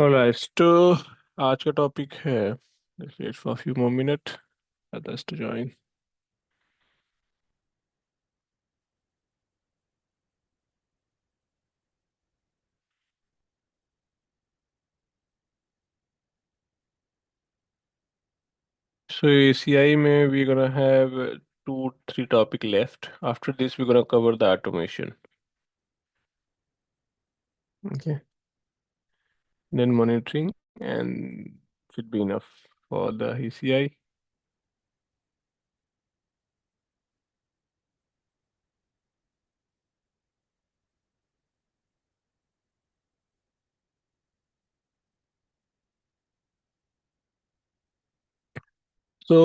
Alright, तो आज का टॉपिक है let's wait for a few more minutes for others to join. So ACI में we're gonna have two, three topic left. After this, we're gonna cover the automation. Okay. Then monitoring and should be enough for the ACI. So,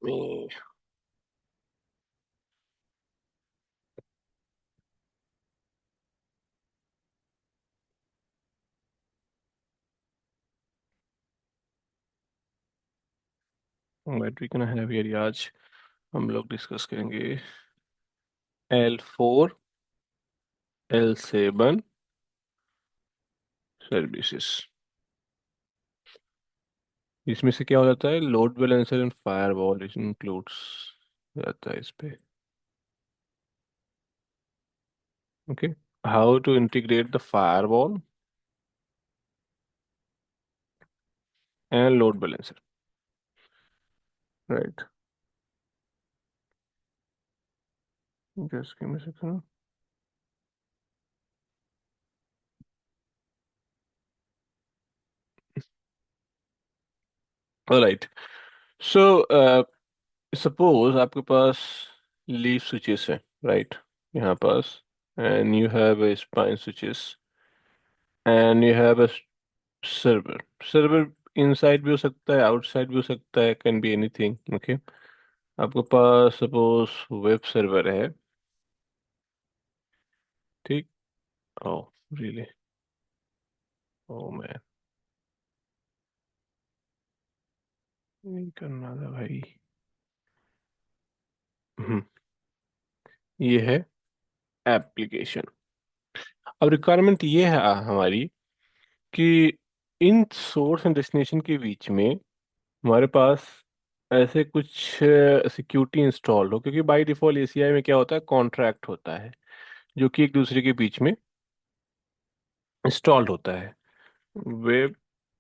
me- what we gonna have here आज हम लोग discuss करेंगे L4, L7 services. इसमें से क्या हो जाता है, load balancer and firewall includes जाता है इस पे। Okay, how to integrate the firewall and load balancer, right. Just give me a second. Alright, so suppose आपके पास लीफ स्विचेस है, राइट, यहाँ पास, and you have spine switches and you have a server. Server inside भी हो सकता है, outside भी हो सकता है, कैन बी एनीथिंग। ओके, आपके पास सपोज वेब सर्वर है, ठीक। ओ, रियली? ओ मैन, नहीं करना था भाई। हम्म, ये है एप्लीकेशन। अब रिक्वायरमेंट ये है हमारी कि इन सोर्स एंड डेस्टिनेशन के बीच में हमारे पास ऐसे कुछ सिक्योरिटी इंस्टॉल्ड हो, क्योंकि बाय डिफॉल्ट एसीआई में क्या होता है, कॉन्ट्रैक्ट होता है जो कि एक दूसरे के बीच में इंस्टॉल्ड होता है। Web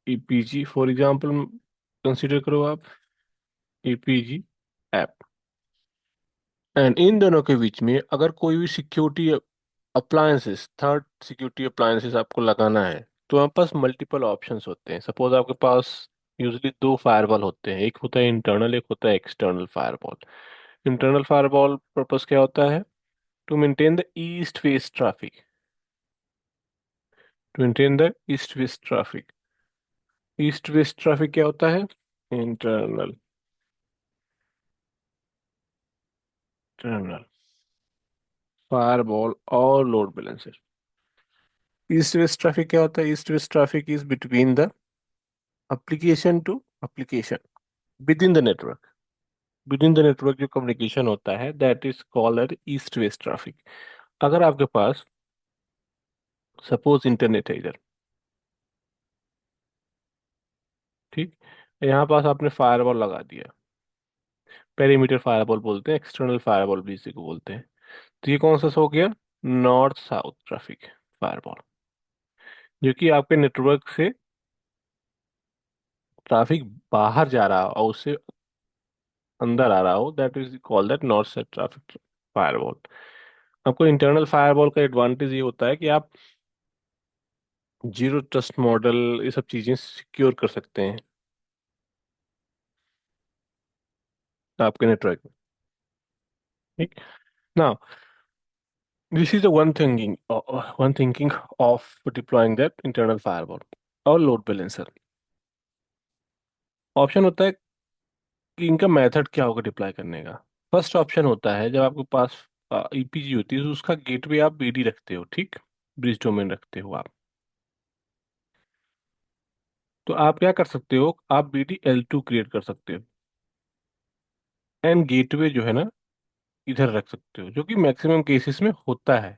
e-PG for example consider करो आप, ईपीजी ऐप, एंड इन दोनों के बीच में अगर कोई भी security appliances, third security appliances आपको लगाना है, तो आपके पास मल्टीपल ऑप्शंस होते हैं। सपोज आपके पास यूजली दो फायरवॉल होते हैं, एक होता है इंटरनल, एक होता है external firewall. Internal firewall purpose क्या होता है, to maintain the east west traffic, to maintain the east west traffic. East west traffic क्या होता है, इंटरनल, इंटरनल फायरवॉल और load balancer. East west traffic क्या होता है, east west traffic is between the application to application within the network. Within the network जो communication होता है that is called east west traffic. अगर आपके पास suppose internet है इधर, ठीक, यहाँ पास आपने फायरवॉल लगा दिया, पेरीमीटर फायरवॉल बोलते हैं, एक्सटर्नल फायरवॉल भी इसी को बोलते हैं। तो ये कौन सा हो गया, नॉर्थ साउथ ट्रैफिक फायरवॉल, जो कि आपके नेटवर्क से ट्रैफिक बाहर जा रहा हो और उससे अंदर आ रहा हो, that is called that north south traffic firewall. आपको इंटरनल फायरवॉल का एडवांटेज ये होता है कि आप जीरो ट्रस्ट मॉडल ये सब चीजें सिक्योर कर सकते हैं आपके नेटवर्क में, ठीक। Now this is the one thinking of deploying that internal firewall और लोड बैलेंसर। ऑप्शन होता है कि इनका मेथड क्या होगा डिप्लॉय करने का। फर्स्ट ऑप्शन होता है जब आपके पास ईपीजी होती है तो उसका गेटवे आप बीडी रखते हो, ठीक, ब्रिज डोमेन रखते हो आप। तो आप क्या कर सकते हो, आप बीडी L2 क्रिएट कर सकते हो एंड गेटवे जो है ना इधर रख सकते हो, जो कि मैक्सिमम केसेस में होता है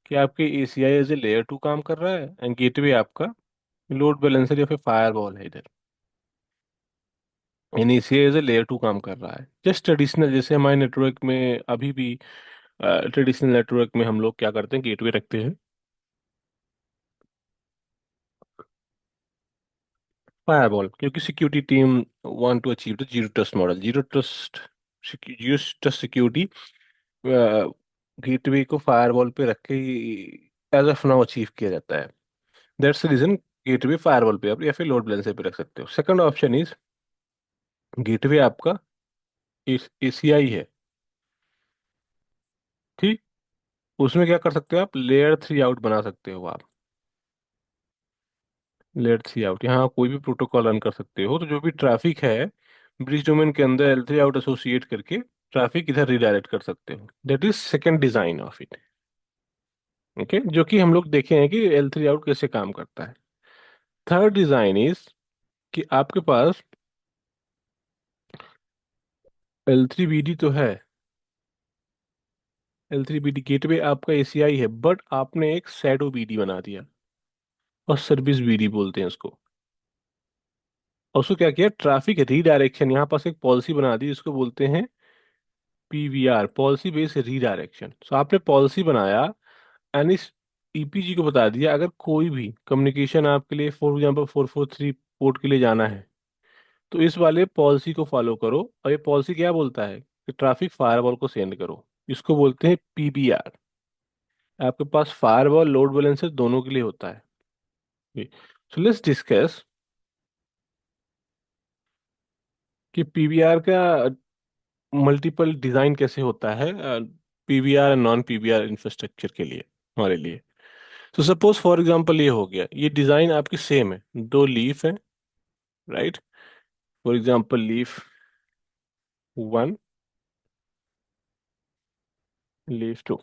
कि आपके एसीआई एज ए लेयर 2 काम कर रहा है एंड गेटवे आपका लोड बैलेंसर या फिर फायरवॉल है इधर। यानी इसे एज ए लेयर टू काम कर रहा है। जस्ट ट्रेडिशनल, जैसे हमारे नेटवर्क में अभी भी ट्रेडिशनल नेटवर्क में हम लोग क्या करते हैं, गेटवे रखते हैं। फायरवॉल, क्योंकि security team want to achieve the zero trust model. Zero trust security gateway को फायरवॉल पे रख के एज ऑफ नाउ अचीव किया जाता है। That's the reason gateway firewall पे आप या फिर लोड बैलेंसर पे रख सकते हो। सेकंड ऑप्शन इज गेटवे आपका एसीआई है। ठीक, उसमें क्या कर सकते हो आप, लेयर थ्री आउट बना सकते हो आप। लेयर थ्री आउट, यहाँ कोई भी प्रोटोकॉल रन कर सकते हो, तो जो भी ट्रैफिक है ब्रिज डोमेन के अंदर एल थ्री आउट एसोसिएट करके ट्रैफिक इधर रिडायरेक्ट कर सकते हो। That is second design of it. Okay, जो कि हम लोग देखे हैं कि एल थ्री आउट कैसे काम करता है। थर्ड डिजाइन इज कि आपके पास एल थ्री बी डी तो है, L three B D gateway आपका एसीआई है, बट आपने एक शैडो बीडी बना दिया, और सर्विस बीडी बोलते हैं उसको। और उसको क्या किया, ट्रैफिक रीडायरेक्शन, यहाँ पास एक पॉलिसी बना दी जिसको बोलते हैं पीवीआर, पॉलिसी बेस्ड रीडायरेक्शन। सो आपने पॉलिसी बनाया एंड इस ईपीजी को बता दिया, अगर कोई भी कम्युनिकेशन आपके लिए फॉर एग्जाम्पल 443 पोर्ट के लिए जाना है, तो इस वाले पॉलिसी को फॉलो करो। और ये पॉलिसी क्या बोलता है कि ट्रैफिक फायरवॉल को सेंड करो। इसको बोलते हैं पीबीआर। आपके पास फायरवॉल लोड बैलेंसर दोनों के लिए होता है। सो लेट्स डिस्कस कि पीबीआर का मल्टीपल डिजाइन कैसे होता है PBR and non PBR infrastructure के लिए, हमारे लिए। तो सपोज फॉर एग्जांपल ये हो गया, ये डिजाइन आपकी सेम है, दो लीफ है, right. For example leaf one, leaf two.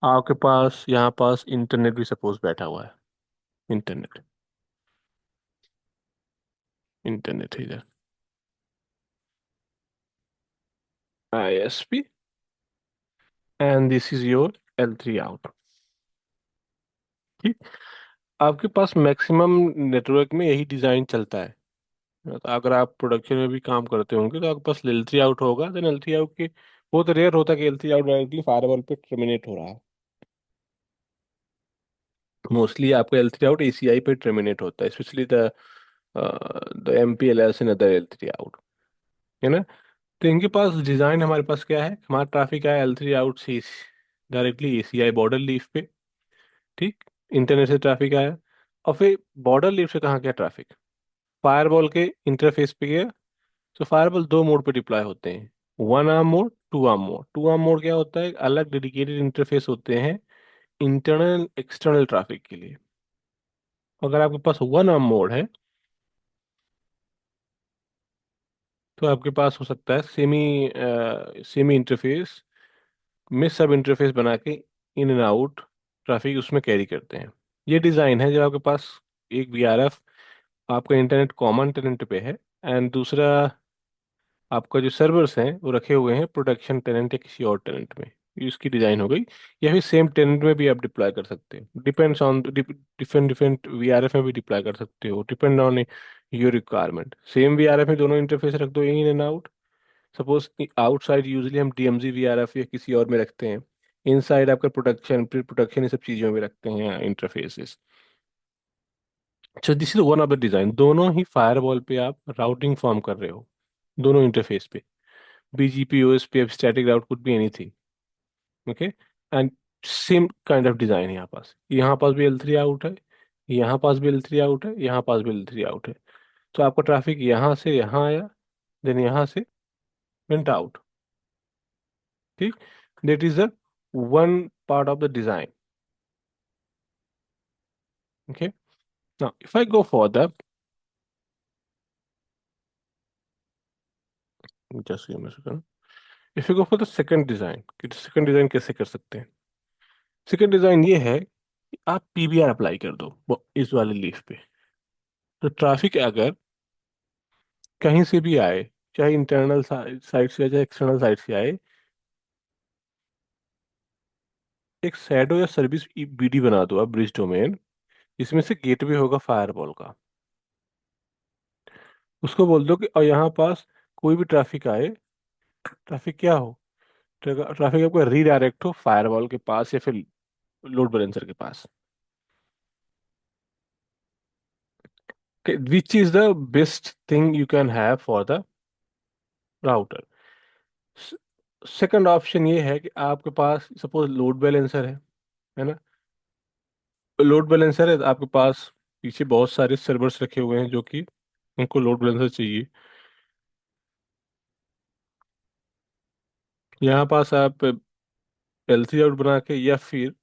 आपके पास यहाँ पास इंटरनेट भी सपोज बैठा हुआ है, इंटरनेट, इंटरनेट है इधर, ISP, and this is your L three out. ठीक, आपके पास मैक्सिमम नेटवर्क में यही डिजाइन चलता है। तो अगर आप प्रोडक्शन में भी काम करते होंगे तो आपके पास एल थ्री आउट होगा, देन एल थ्री आउट के बहुत रेयर होता है कि L three out directly firewall पे टर्मिनेट हो रहा है। मोस्टली आपका एल थ्री आउट एसीआई पे टर्मिनेट होता है, specially the M P L S and other L three out, है ना। तो इनके पास डिजाइन, हमारे पास क्या है, हमारा ट्रैफिक आया एल थ्री आउट से डायरेक्टली एसीआई बॉर्डर लीफ पे। ठीक, इंटरनेट से ट्रैफिक आया, और फिर बॉर्डर लीफ से कहाँ गया ट्रैफिक, फायरवॉल के इंटरफेस पे गया। तो फायरवॉल दो मोड पे डिप्लॉय होते हैं, one arm mode, two arm mode. Two arm mode क्या होता है, अलग डेडिकेटेड इंटरफेस होते हैं इंटरनल एक्सटर्नल ट्रैफिक के लिए। अगर आपके पास वन आर्म मोड है तो आपके पास हो सकता है सेमी इंटरफेस में सब इंटरफेस बना के इन एंड आउट ट्रैफिक उसमें कैरी करते हैं। ये डिज़ाइन है जब आपके पास एक वीआरएफ, आपका इंटरनेट कॉमन टेनेंट पे है, एंड दूसरा आपका जो सर्वर्स हैं वो रखे हुए हैं प्रोडक्शन टेनेंट या किसी और टेनेंट में। ये इसकी डिज़ाइन हो गई। या फिर सेम टेनेंट में भी आप डिप्लॉय कर सकते हो, depends on different different VRF में भी डिप्लॉय कर सकते हो, depend on your requirement. Same VRF में दोनों इंटरफेस रख दो in and out. Suppose outside usually हम डीएमजी वीआरएफ या किसी और में रखते हैं, इनसाइड आपका प्रोडक्शन, प्री प्रोडक्शन, ये सब चीज़ों में रखते हैं इंटरफेसेस। अच्छा, this is one of the design, दोनों ही फायरवॉल पे आप राउटिंग फॉर्म कर रहे हो, दोनों इंटरफेस पे। BGP, OSP, static route, could be anything. Okay, and same kind of design है यहाँ पास। यहाँ पास भी एल थ्री आउट है, यहाँ पास भी एल थ्री आउट है, यहाँ पास भी एल थ्री आउट है। तो आपका ट्रैफिक यहाँ से यहाँ आया, देन यहाँ से वेंट आउट। ठीक, that is the one part of the design. Okay, now if I go further, just give me a second. If you go for the second design, कि second design कैसे कर सकते हैं। Second design ये है कि आप पीबीआर अप्लाई कर दो इस वाले लीफ पे। तो ट्रैफिक अगर कहीं से भी आए, चाहे इंटरनल साइट से आए चाहे एक्सटर्नल साइट से आए, एक शैडो या सर्विस बीडी बना दो आप ब्रिज डोमेन, इसमें से गेटवे होगा फायरवॉल का। उसको बोल दो कि और यहाँ पास कोई भी ट्रैफिक आए, ट्रैफिक क्या हो, ट्रैफिक आपका रीडायरेक्ट हो फायरवॉल के पास या फिर लोड बैलेंसर के पास। Which is the best thing you can have for the router. Second option ये है कि आपके पास सपोज लोड बैलेंसर है ना। लोड बैलेंसर है तो आपके पास पीछे बहुत सारे सर्वर्स रखे हुए हैं जो कि उनको लोड बैलेंसर चाहिए। यहाँ पास आप L3 आउट बना के या फिर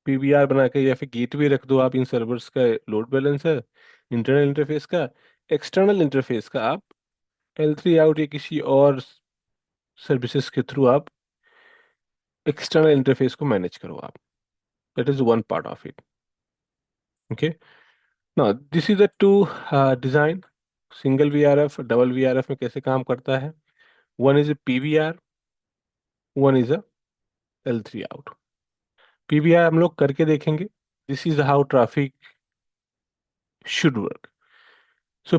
PBR बना के या फिर गेटवे रख दो आप इन सर्वर्स का लोड बैलेंसर इंटरनल इंटरफेस का। एक्सटर्नल इंटरफेस का आप L3 आउट या किसी और सर्विसेज के थ्रू आप एक्सटर्नल इंटरफेस को मैनेज करो आप। That is one part of it. Okay. Now this is the to design. Single VRF double VRF में कैसे काम करता है। One is a PVR, one is a L3 out. PVR हम लोग करके देखेंगे। This is how traffic should work. So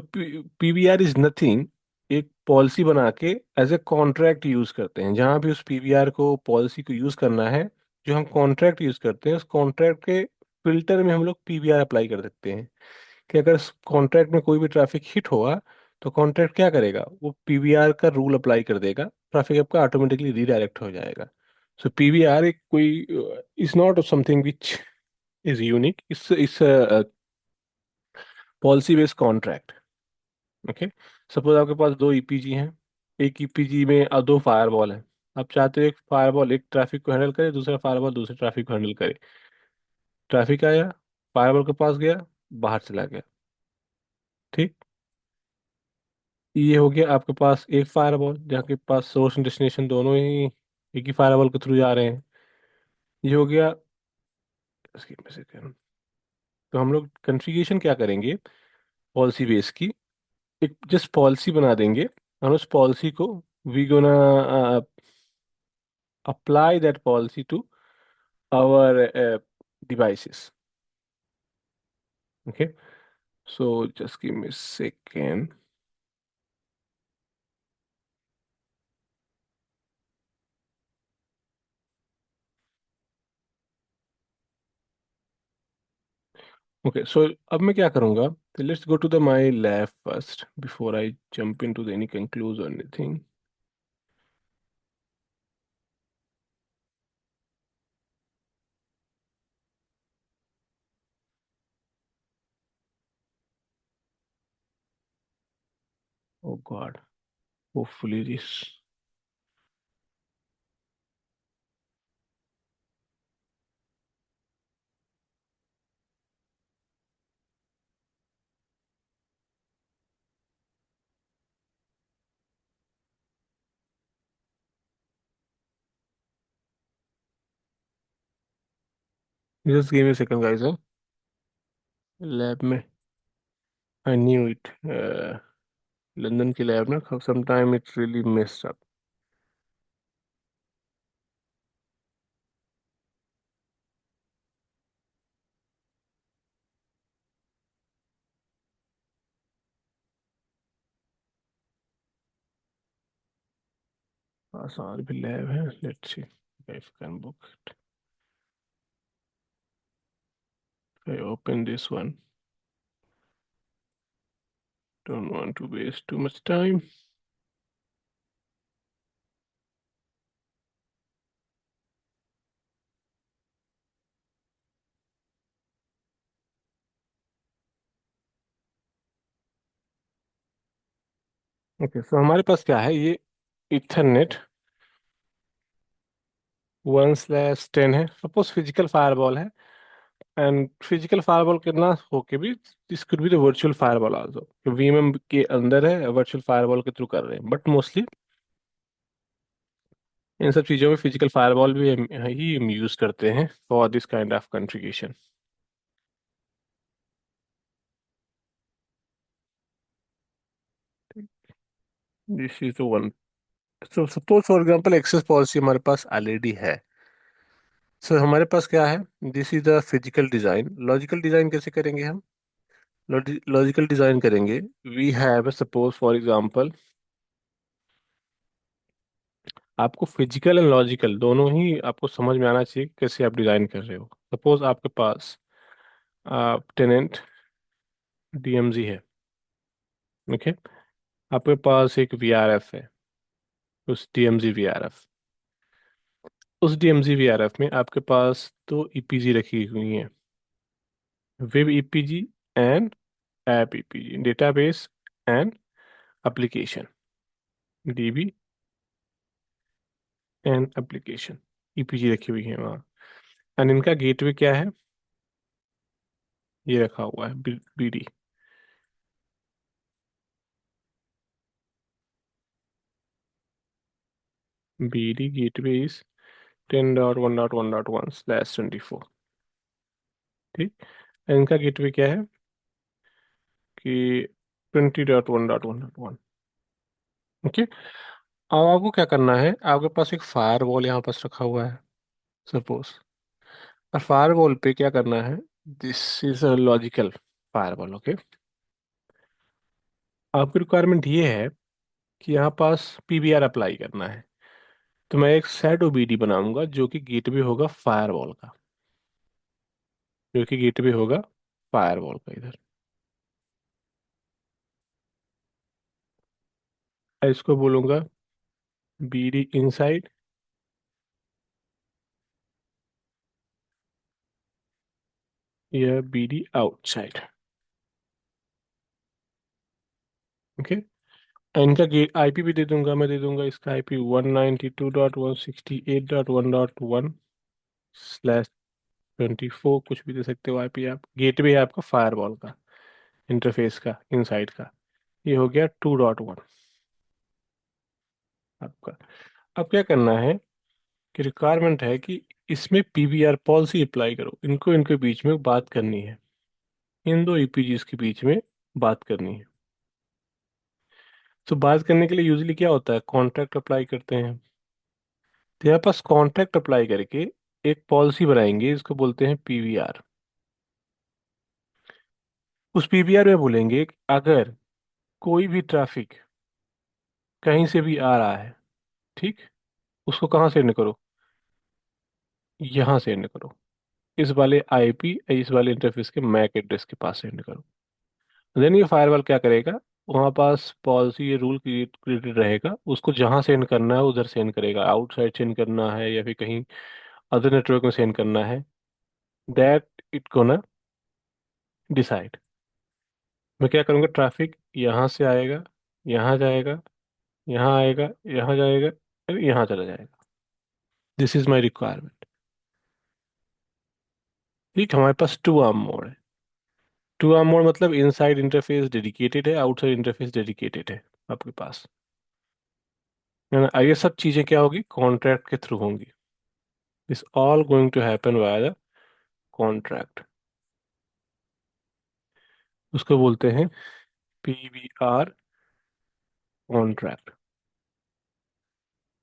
PVR is nothing. एक पॉलिसी बना के एज ए कॉन्ट्रैक्ट यूज करते हैं। जहां भी उस PVR को पॉलिसी को यूज करना है, जो हम कॉन्ट्रैक्ट यूज करते हैं उस कॉन्ट्रैक्ट के फिल्टर में हम लोग PVR अप्लाई कर सकते हैं। कि अगर कॉन्ट्रैक्ट में कोई भी ट्रैफिक हिट होगा तो कॉन्ट्रैक्ट क्या करेगा, वो PVR का रूल अप्लाई कर देगा, ट्रैफिक आपका ऑटोमेटिकली रीडायरेक्ट हो जाएगा। सो PVR एक कोई is not something which is unique, it's policy based contract. Okay. Suppose आपके पास दो EPG हैं। एक EPG में दो फायरवॉल हैं। आप चाहते हो एक फायरवॉल एक ट्रैफिक को हैंडल करे, दूसरा फायरवॉल दूसरे ट्रैफिक को हैंडल करे। ट्रैफिक आया, फायरवॉल के पास गया, बाहर चला गया। ठीक। ये हो गया आपके पास एक फायरवॉल जहाँ के पास सोर्स एंड डेस्टिनेशन दोनों ही एक ही फायरवॉल के थ्रू जा रहे हैं। ये हो गया। इसकी में से तो हम लोग कॉन्फ़िगरेशन क्या करेंगे पॉलिसी बेस की। एक जस्ट पॉलिसी बना देंगे और उस पॉलिसी को we gonna apply that policy to our devices. Okay. So just give me second. Okay so अब मैं क्या करूँगा, let's go to the my lab first before I jump into any conclusion anything. Oh God, hopefully this. Just give me second guys. Lab में I knew it. London की lab में some time it really messed up. आसान भी lab है, लेट्स सी if I can book it. I open this one, don't want to waste too much time. Okay so हमारे पास क्या है, ये इथरनेट 1/10 है। सपोज फिजिकल फायरवॉल है एंड फिजिकल फायरवॉल करना होके भी this could be the virtual firewall also. VMM के अंदर है, वर्चुअल फायरवॉल के थ्रू कर रहे हैं, बट मोस्टली इन सब चीज़ों में फिजिकल फायरवॉल भी हम यूज करते हैं for this kind of configuration. This is the one. So suppose for example access policy हमारे पास ऑलरेडी है। सो हमारे पास क्या है, this is the physical design. Logical design कैसे करेंगे हम? लॉजिकल डिजाइन करेंगे, we have suppose for example, आपको फिजिकल एंड लॉजिकल दोनों ही आपको समझ में आना चाहिए कैसे आप डिजाइन कर रहे हो। सपोज आपके पास टेनेंट डीएमजी है, ओके, आपके पास एक वीआरएफ है, उस डीएमजी वीआरएफ, उस डीएमजी वीआरएफ में आपके पास दो ईपीजी रखी हुई हैं, web e-PG and app e-PG, database and application, dB and application, e-PG रखी हुई है वहाँ। एंड इनका गेटवे क्या है, ये रखा हुआ है बीडी। BD gateway is 10.1.1.1/24। ठीक, इनका गेटवे क्या है कि 20.1.1.1। ओके, अब आपको क्या करना है, आपके पास एक फायर वॉल यहाँ पास रखा हुआ है सपोज, और फायर वॉल पे क्या करना है, this is a logical fire wall, okay. आपकी रिक्वायरमेंट ये है कि यहाँ पास पीबीआर अप्लाई करना है, तो मैं एक शैडो बीडी बनाऊंगा जो कि गेटवे होगा फायर वॉल का, जो कि गेटवे होगा फायर वॉल का इधर। मैं इसको बोलूंगा बीडी इनसाइड या बीडी आउटसाइड, ओके। इनका गेट आईपी भी दे दूंगा, मैं दे दूंगा इसका आईपी 192.168.1.1/24, कुछ भी दे सकते हो आईपी आप। गेटवे है आपका फायरवॉल का, इंटरफेस का, इनसाइड का, ये हो गया 2.1 आपका। अब क्या करना है कि रिक्वायरमेंट है कि इसमें पीवीआर पॉलिसी अप्लाई करो, इनको इनके बीच में बात करनी है, इन दो ईपीजीज के बीच में बात करनी है। तो बात करने के लिए यूजली क्या होता है, कॉन्ट्रैक्ट अप्लाई करते हैं। तो यहाँ पास कॉन्ट्रैक्ट अप्लाई करके एक पॉलिसी बनाएंगे, इसको बोलते हैं पीवीआर। उस पीवीआर में बोलेंगे कि अगर कोई भी ट्रैफिक कहीं से भी आ रहा है, ठीक, उसको कहाँ सेंड करो, यहाँ सेंड करो, इस वाले आईपी, इस वाले इंटरफेस के मैक एड्रेस के पास सेंड करो। देन ये फायरवॉल क्या करेगा, वहाँ पास पॉलिसी, ये रूल क्रिएटेड रहेगा, उसको जहाँ सेंड करना है उधर सेंड करेगा, आउटसाइड सेंड करना है या फिर कहीं अदर नेटवर्क में सेंड करना है, दैट इट गोना डिसाइड। मैं क्या करूँगा, ट्रैफिक यहाँ से आएगा, यहाँ जाएगा, यहाँ आएगा, यहाँ जाएगा, फिर यहाँ चला जाएगा। This is my requirement. ठीक, हमारे पास टू आर्म मोड है। टू आर्म मोड मतलब इनसाइड इंटरफेस डेडिकेटेड है, आउटसाइड इंटरफेस डेडिकेटेड है आपके पास, है ना। ये सब चीज़ें क्या होगी, कॉन्ट्रैक्ट के थ्रू होंगी। This all going to happen via the contract, उसको बोलते हैं पीवीआर कॉन्ट्रैक्ट।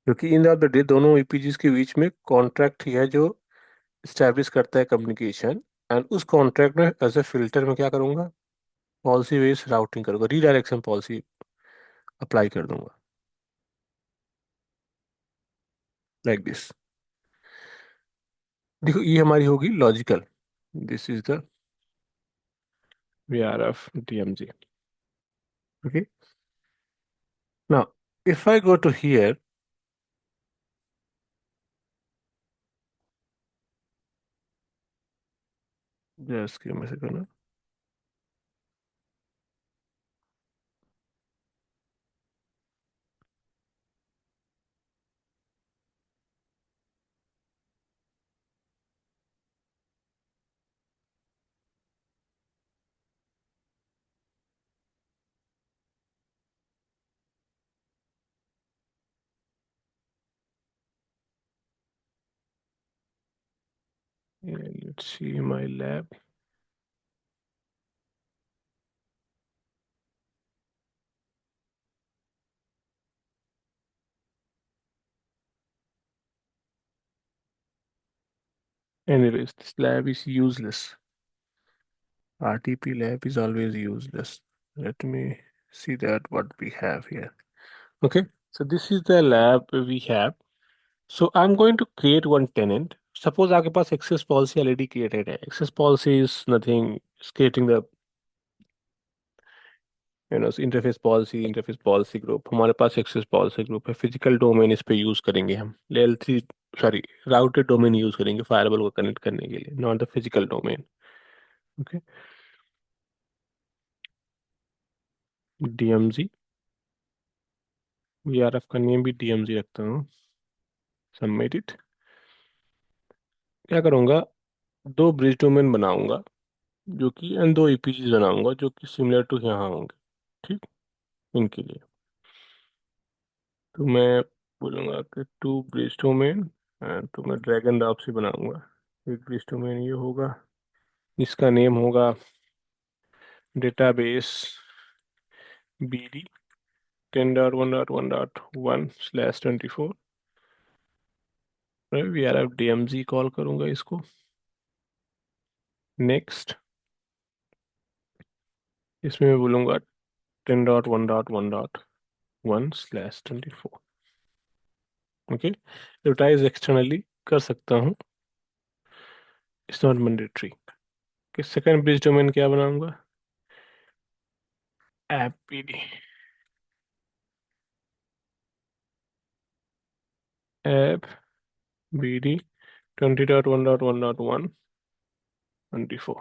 क्योंकि इन द डे दोनों ईपीजीज के बीच में कॉन्ट्रैक्ट ही है जो स्टैब्लिश करता है कम्युनिकेशन। एंड उस कॉन्ट्रैक्ट में एज ए फिल्टर में क्या करूँगा, पॉलिसी बेस्ड राउटिंग करूँगा, रीडायरेक्शन पॉलिसी अप्लाई कर दूंगा, लाइक दिस। देखो ये हमारी होगी logical, this is the V R F DMG, okay. Now if I go to here, just give me a second. Let's see my lab. Anyways, this lab is useless. RTP lab is always useless. Let me see that what we have here. Okay, so this is the lab we have. So I'm going to create one tenant. Suppose आपके पास access policy already created है. Access policy is nothing. It's creating the interface policy group. हमारे पास access policy group है. Physical domain इस पे use करेंगे हम. L3 sorry routed domain use करेंगे firewall को connect करने के लिए. Not the physical domain. Okay. DMZ. VRF का नेम भी DMZ रखता हूँ. Submit it. क्या करूँगा? दो ब्रिज डोमेन बनाऊंगा जो कि एंड दो ईपीजी बनाऊंगा जो कि सिमिलर टू यहाँ होंगे. ठीक. इनके लिए तो मैं बोलूँगा कि टू ब्रिज डोमेन एंड तो मैं ड्रैग एंड ड्रॉप से बनाऊंगा. एक ब्रिज डोमेन ये होगा. इसका नेम होगा डेटाबेस BD 10.1.1.1/24. मैं VRF DMZ कॉल करूँगा इसको. नेक्स्ट. इसमें मैं बोलूँगा 10.1.1.1/24. ओके. रिटाइज एक्सटर्नली कर सकता हूँ. It's not mandatory. कि सेकंड ब्रिज डोमेन क्या बनाऊंगा? App BD. App BD 20.1.1.1/24.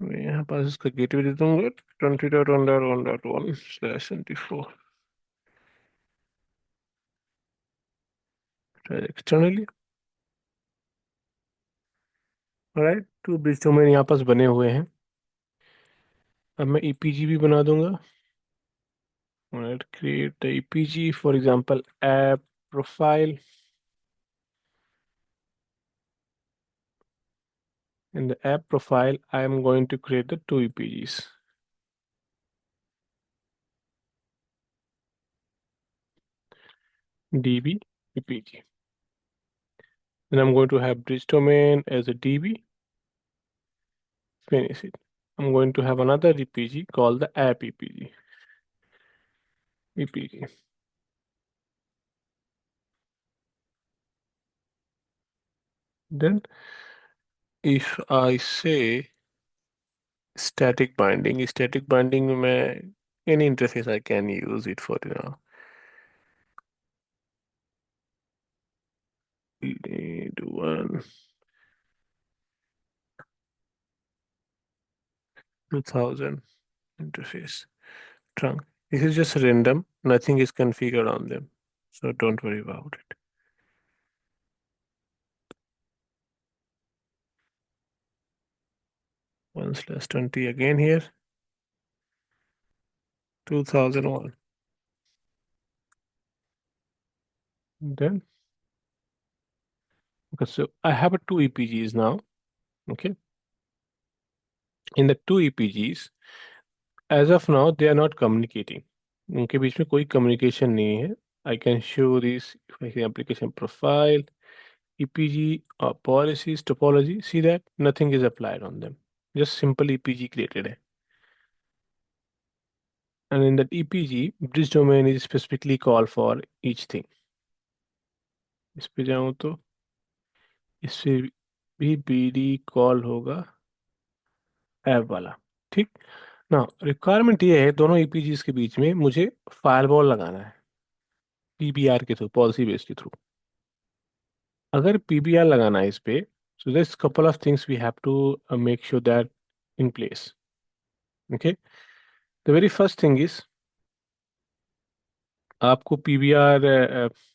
मैं यहाँ पास इसका गेटवे दे दूंगा 20.1.1.1/24 externally. Right. To bridge domain यहाँ पास बने हुए हैं. अब मैं EPG भी बना दूंगा. Right. Create the EPG for example app profile. In the app profile, I am going to create the two EPGs. DB EPG. Then I'm going to have bridge domain as a DB. Finish it. I'm going to have another EPG called the app EPG. EPG. Then if I say static binding में any interface I can use it for now. We need one 2000 interface trunk. This is just random. Nothing is configured on them, so don't worry about it. 1/20 again here. 2001. Then okay, so I have a two EPGs now. Okay. In the two EPGs, as of now, they are not communicating. उनके बीच में कोई communication नहीं है. I can show this application profile, EPG, policies, topology. See that nothing is applied on them. Just simple EPG created है. And in that EPG, bridge domain is specifically called for each thing. इस पे जाऊँ तो इससे भी BD call होगा app वाला. ठीक. ना रिक्वायरमेंट ये है दोनों EPGs के बीच में मुझे फायरवॉल लगाना है PBR के थ्रू, पॉलिसी बेस के थ्रू. अगर PBR लगाना है इस पे, so there's couple of things we have to make sure that in place. Okay. The very first thing is आपको PBR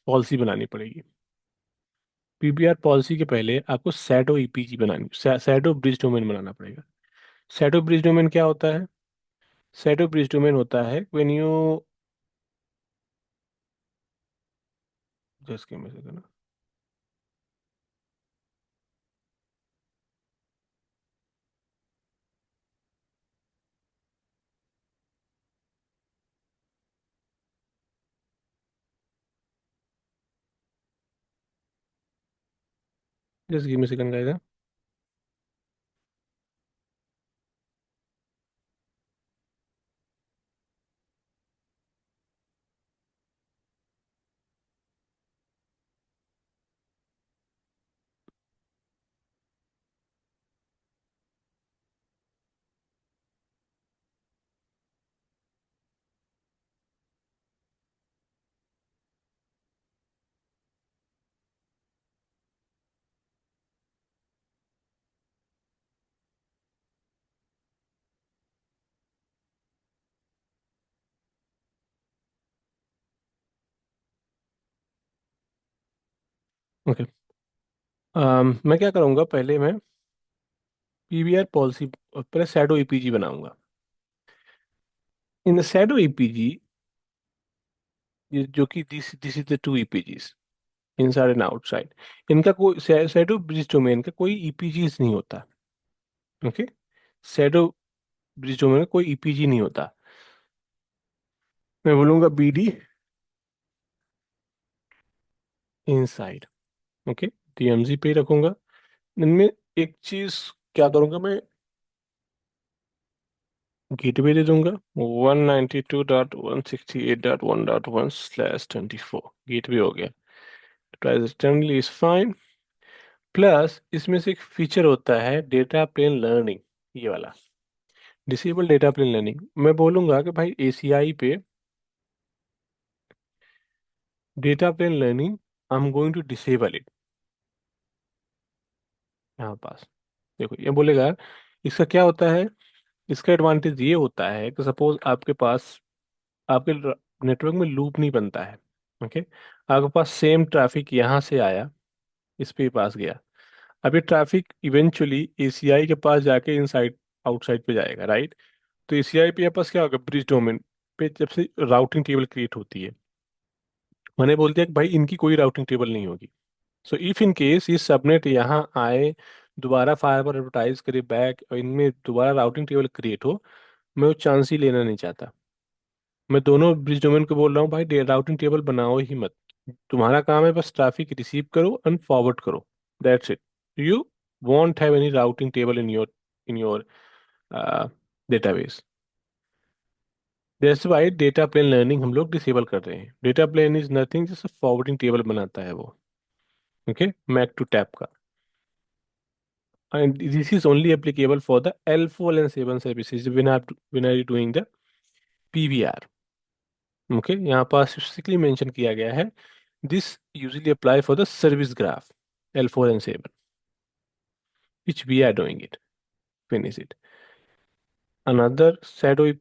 पॉलिसी बनानी पड़ेगी. PBR पॉलिसी के पहले आपको सैडो EPG बनानी, सैडो ब्रिज डोमेन बनाना पड़ेगा. सैडो ब्रिज डोमेन क्या होता है? सैडो ब्रिज डोमेन होता है when you just give me a second. Just give me second guys. Okay. मैं क्या करूँगा, पहले मैं पीवीआर पॉलिसी, पहले शैडो ईपीजी बनाऊंगा। इन द शैडो ईपीजी, जो कि this this is the two EPGs, inside and outside. इनका कोई शैडो ब्रिज डोमेन का कोई ईपीजीज नहीं होता। ओके। शैडो ब्रिज डोमेन का कोई ईपीजी नहीं होता। मैं बोलूंगा बीडी इनसाइड। ओके। डीएमजी पे ही रखूंगा। इनमें एक चीज क्या करूंगा मैं, गेटवे दे दूंगा 192.168.1.1/24। गेटवे हो गया। Price externally is fine. Plus इसमें से एक फीचर होता है डेटा प्लेन लर्निंग, ये वाला डिसेबल डेटा प्लेन लर्निंग। मैं बोलूंगा कि भाई एसीआई पे data plane learning I am going to disable it. यहाँ पास देखो ये बोलेगा। इसका क्या होता है, इसका एडवांटेज ये होता है कि सपोज आपके पास, आपके नेटवर्क में लूप नहीं बनता है। ओके। आपके पास सेम ट्रैफिक यहाँ से आया, इस पे पास गया। अब ये ट्रैफिक इवेंचुअली एसीआई के पास जाके इनसाइड आउटसाइड पे जाएगा, राइट। तो एसीआई पे पास क्या होगा, ब्रिज डोमेन पे जब से राउटिंग टेबल क्रिएट होती है, मैंने बोल दिया कि भाई इनकी कोई राउटिंग टेबल नहीं होगी। सो इफ इन केस ये सबनेट यहाँ आए, दोबारा फायर पर एडवर्टाइज करे बैक, और इनमें दोबारा राउटिंग टेबल क्रिएट हो, मैं वो चांस ही लेना नहीं चाहता। मैं दोनों ब्रिज डोमेन को बोल रहा हूँ भाई राउटिंग टेबल बनाओ ही मत। तुम्हारा काम है बस ट्रैफिक रिसीव करो एंड फॉरवर्ड करो, that's it. You won't have any routing table in your database. That's why data plane learning हम लोग डिसेबल कर रहे हैं। डेटा प्लेन इज नथिंग, जैसे फॉरवर्डिंग टेबल बनाता है वो। ओके, मैक टू टैप का। And this is only applicable for the L4 and 7 services when are you doing the PVR. Okay, यहाँ पर स्पेसिफिकली मेंशन किया गया है, this usually apply for the service graph L4 and 7 which we are doing it, finish it। another shadow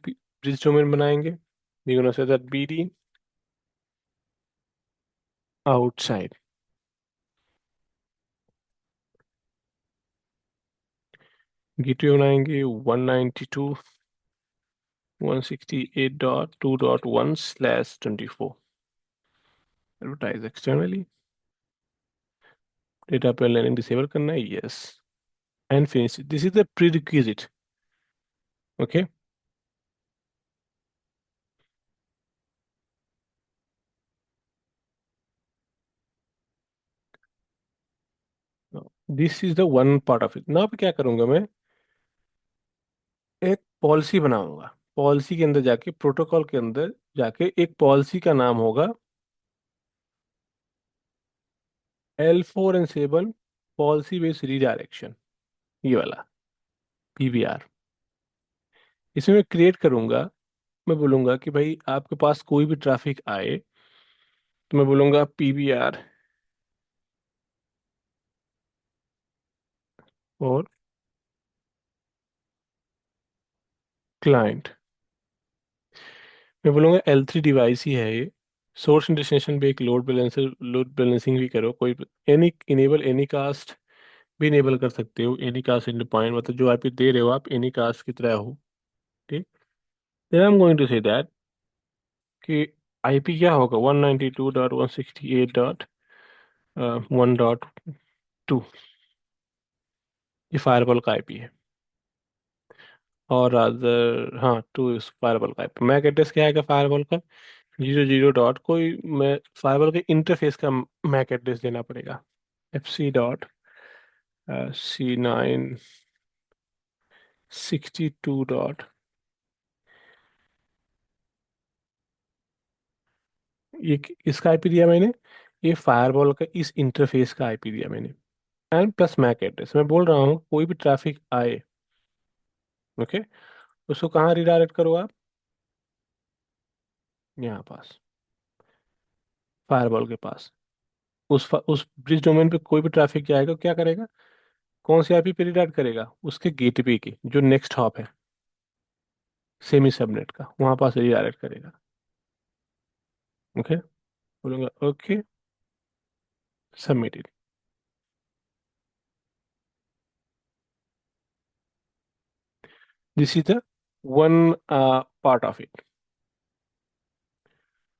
bridge domain बनाएंगे, we're gonna say that BD outside। Gateway बनाएंगे 192.168.2.1/24। Advertise externally, data पर lining disable करना है, yes, and finish. This is the prerequisite. Okay. This is the one part of it. Now क्या करूंगा मैं, एक policy बनाऊंगा। पॉलिसी के अंदर जाके, प्रोटोकॉल के अंदर जाके, एक पॉलिसी का नाम होगा L4 and 7 policy based redirection, ये वाला पीवीआर। इसमें मैं क्रिएट करूंगा। मैं बोलूंगा कि भाई आपके पास कोई भी ट्रैफिक आए, तो मैं बोलूंगा पीवीआर और क्लाइंट। मैं बोलूंगा L3 डिवाइस ही है ये। सोर्स एंड डेस्टिनेशन पे एक लोड बैलेंसिंग भी करो, कोई एनी इनेबल एनी कास्ट भी इनेबल कर सकते हो। एनी कास्ट इन पॉइंट, मतलब जो आईपी दे रहे हो आप एनी कास्ट की तरह हो। ठीक। Then I am going to say that कि आईपी क्या होगा, 192.168.1.2। ये फायरवॉल का आईपी है। और अदर, हाँ, टू इस फायरवॉल का आईपी। मैक एड्रेस क्या है फायरवॉल का, 00 डॉट कोई, मैं फायरवॉल के इंटरफेस का मैक एड्रेस देना पड़ेगा, FC C962 डॉट, ये इसका आईपी दिया मैंने, ये फायरवॉल का इस इंटरफेस का आईपी दिया मैंने, एंड प्लस मैक एड्रेस। मैं बोल रहा हूँ कोई भी ट्रैफिक आए, ओके, उसको कहाँ रिडायरेक्ट करो आप? यहाँ पास, फायरवॉल के पास। उस ब्रिज डोमेन पे कोई भी ट्रैफिक जाएगा क्या करेगा? कौन सी आईपी पे रिडायरेक्ट करेगा? उसके गेटवे की जो नेक्स्ट हॉप है सेमी सबनेट का, वहां पास रिडायरेक्ट करेगा। ओके, बोलूंगा okay, submitted. This is the one part of it,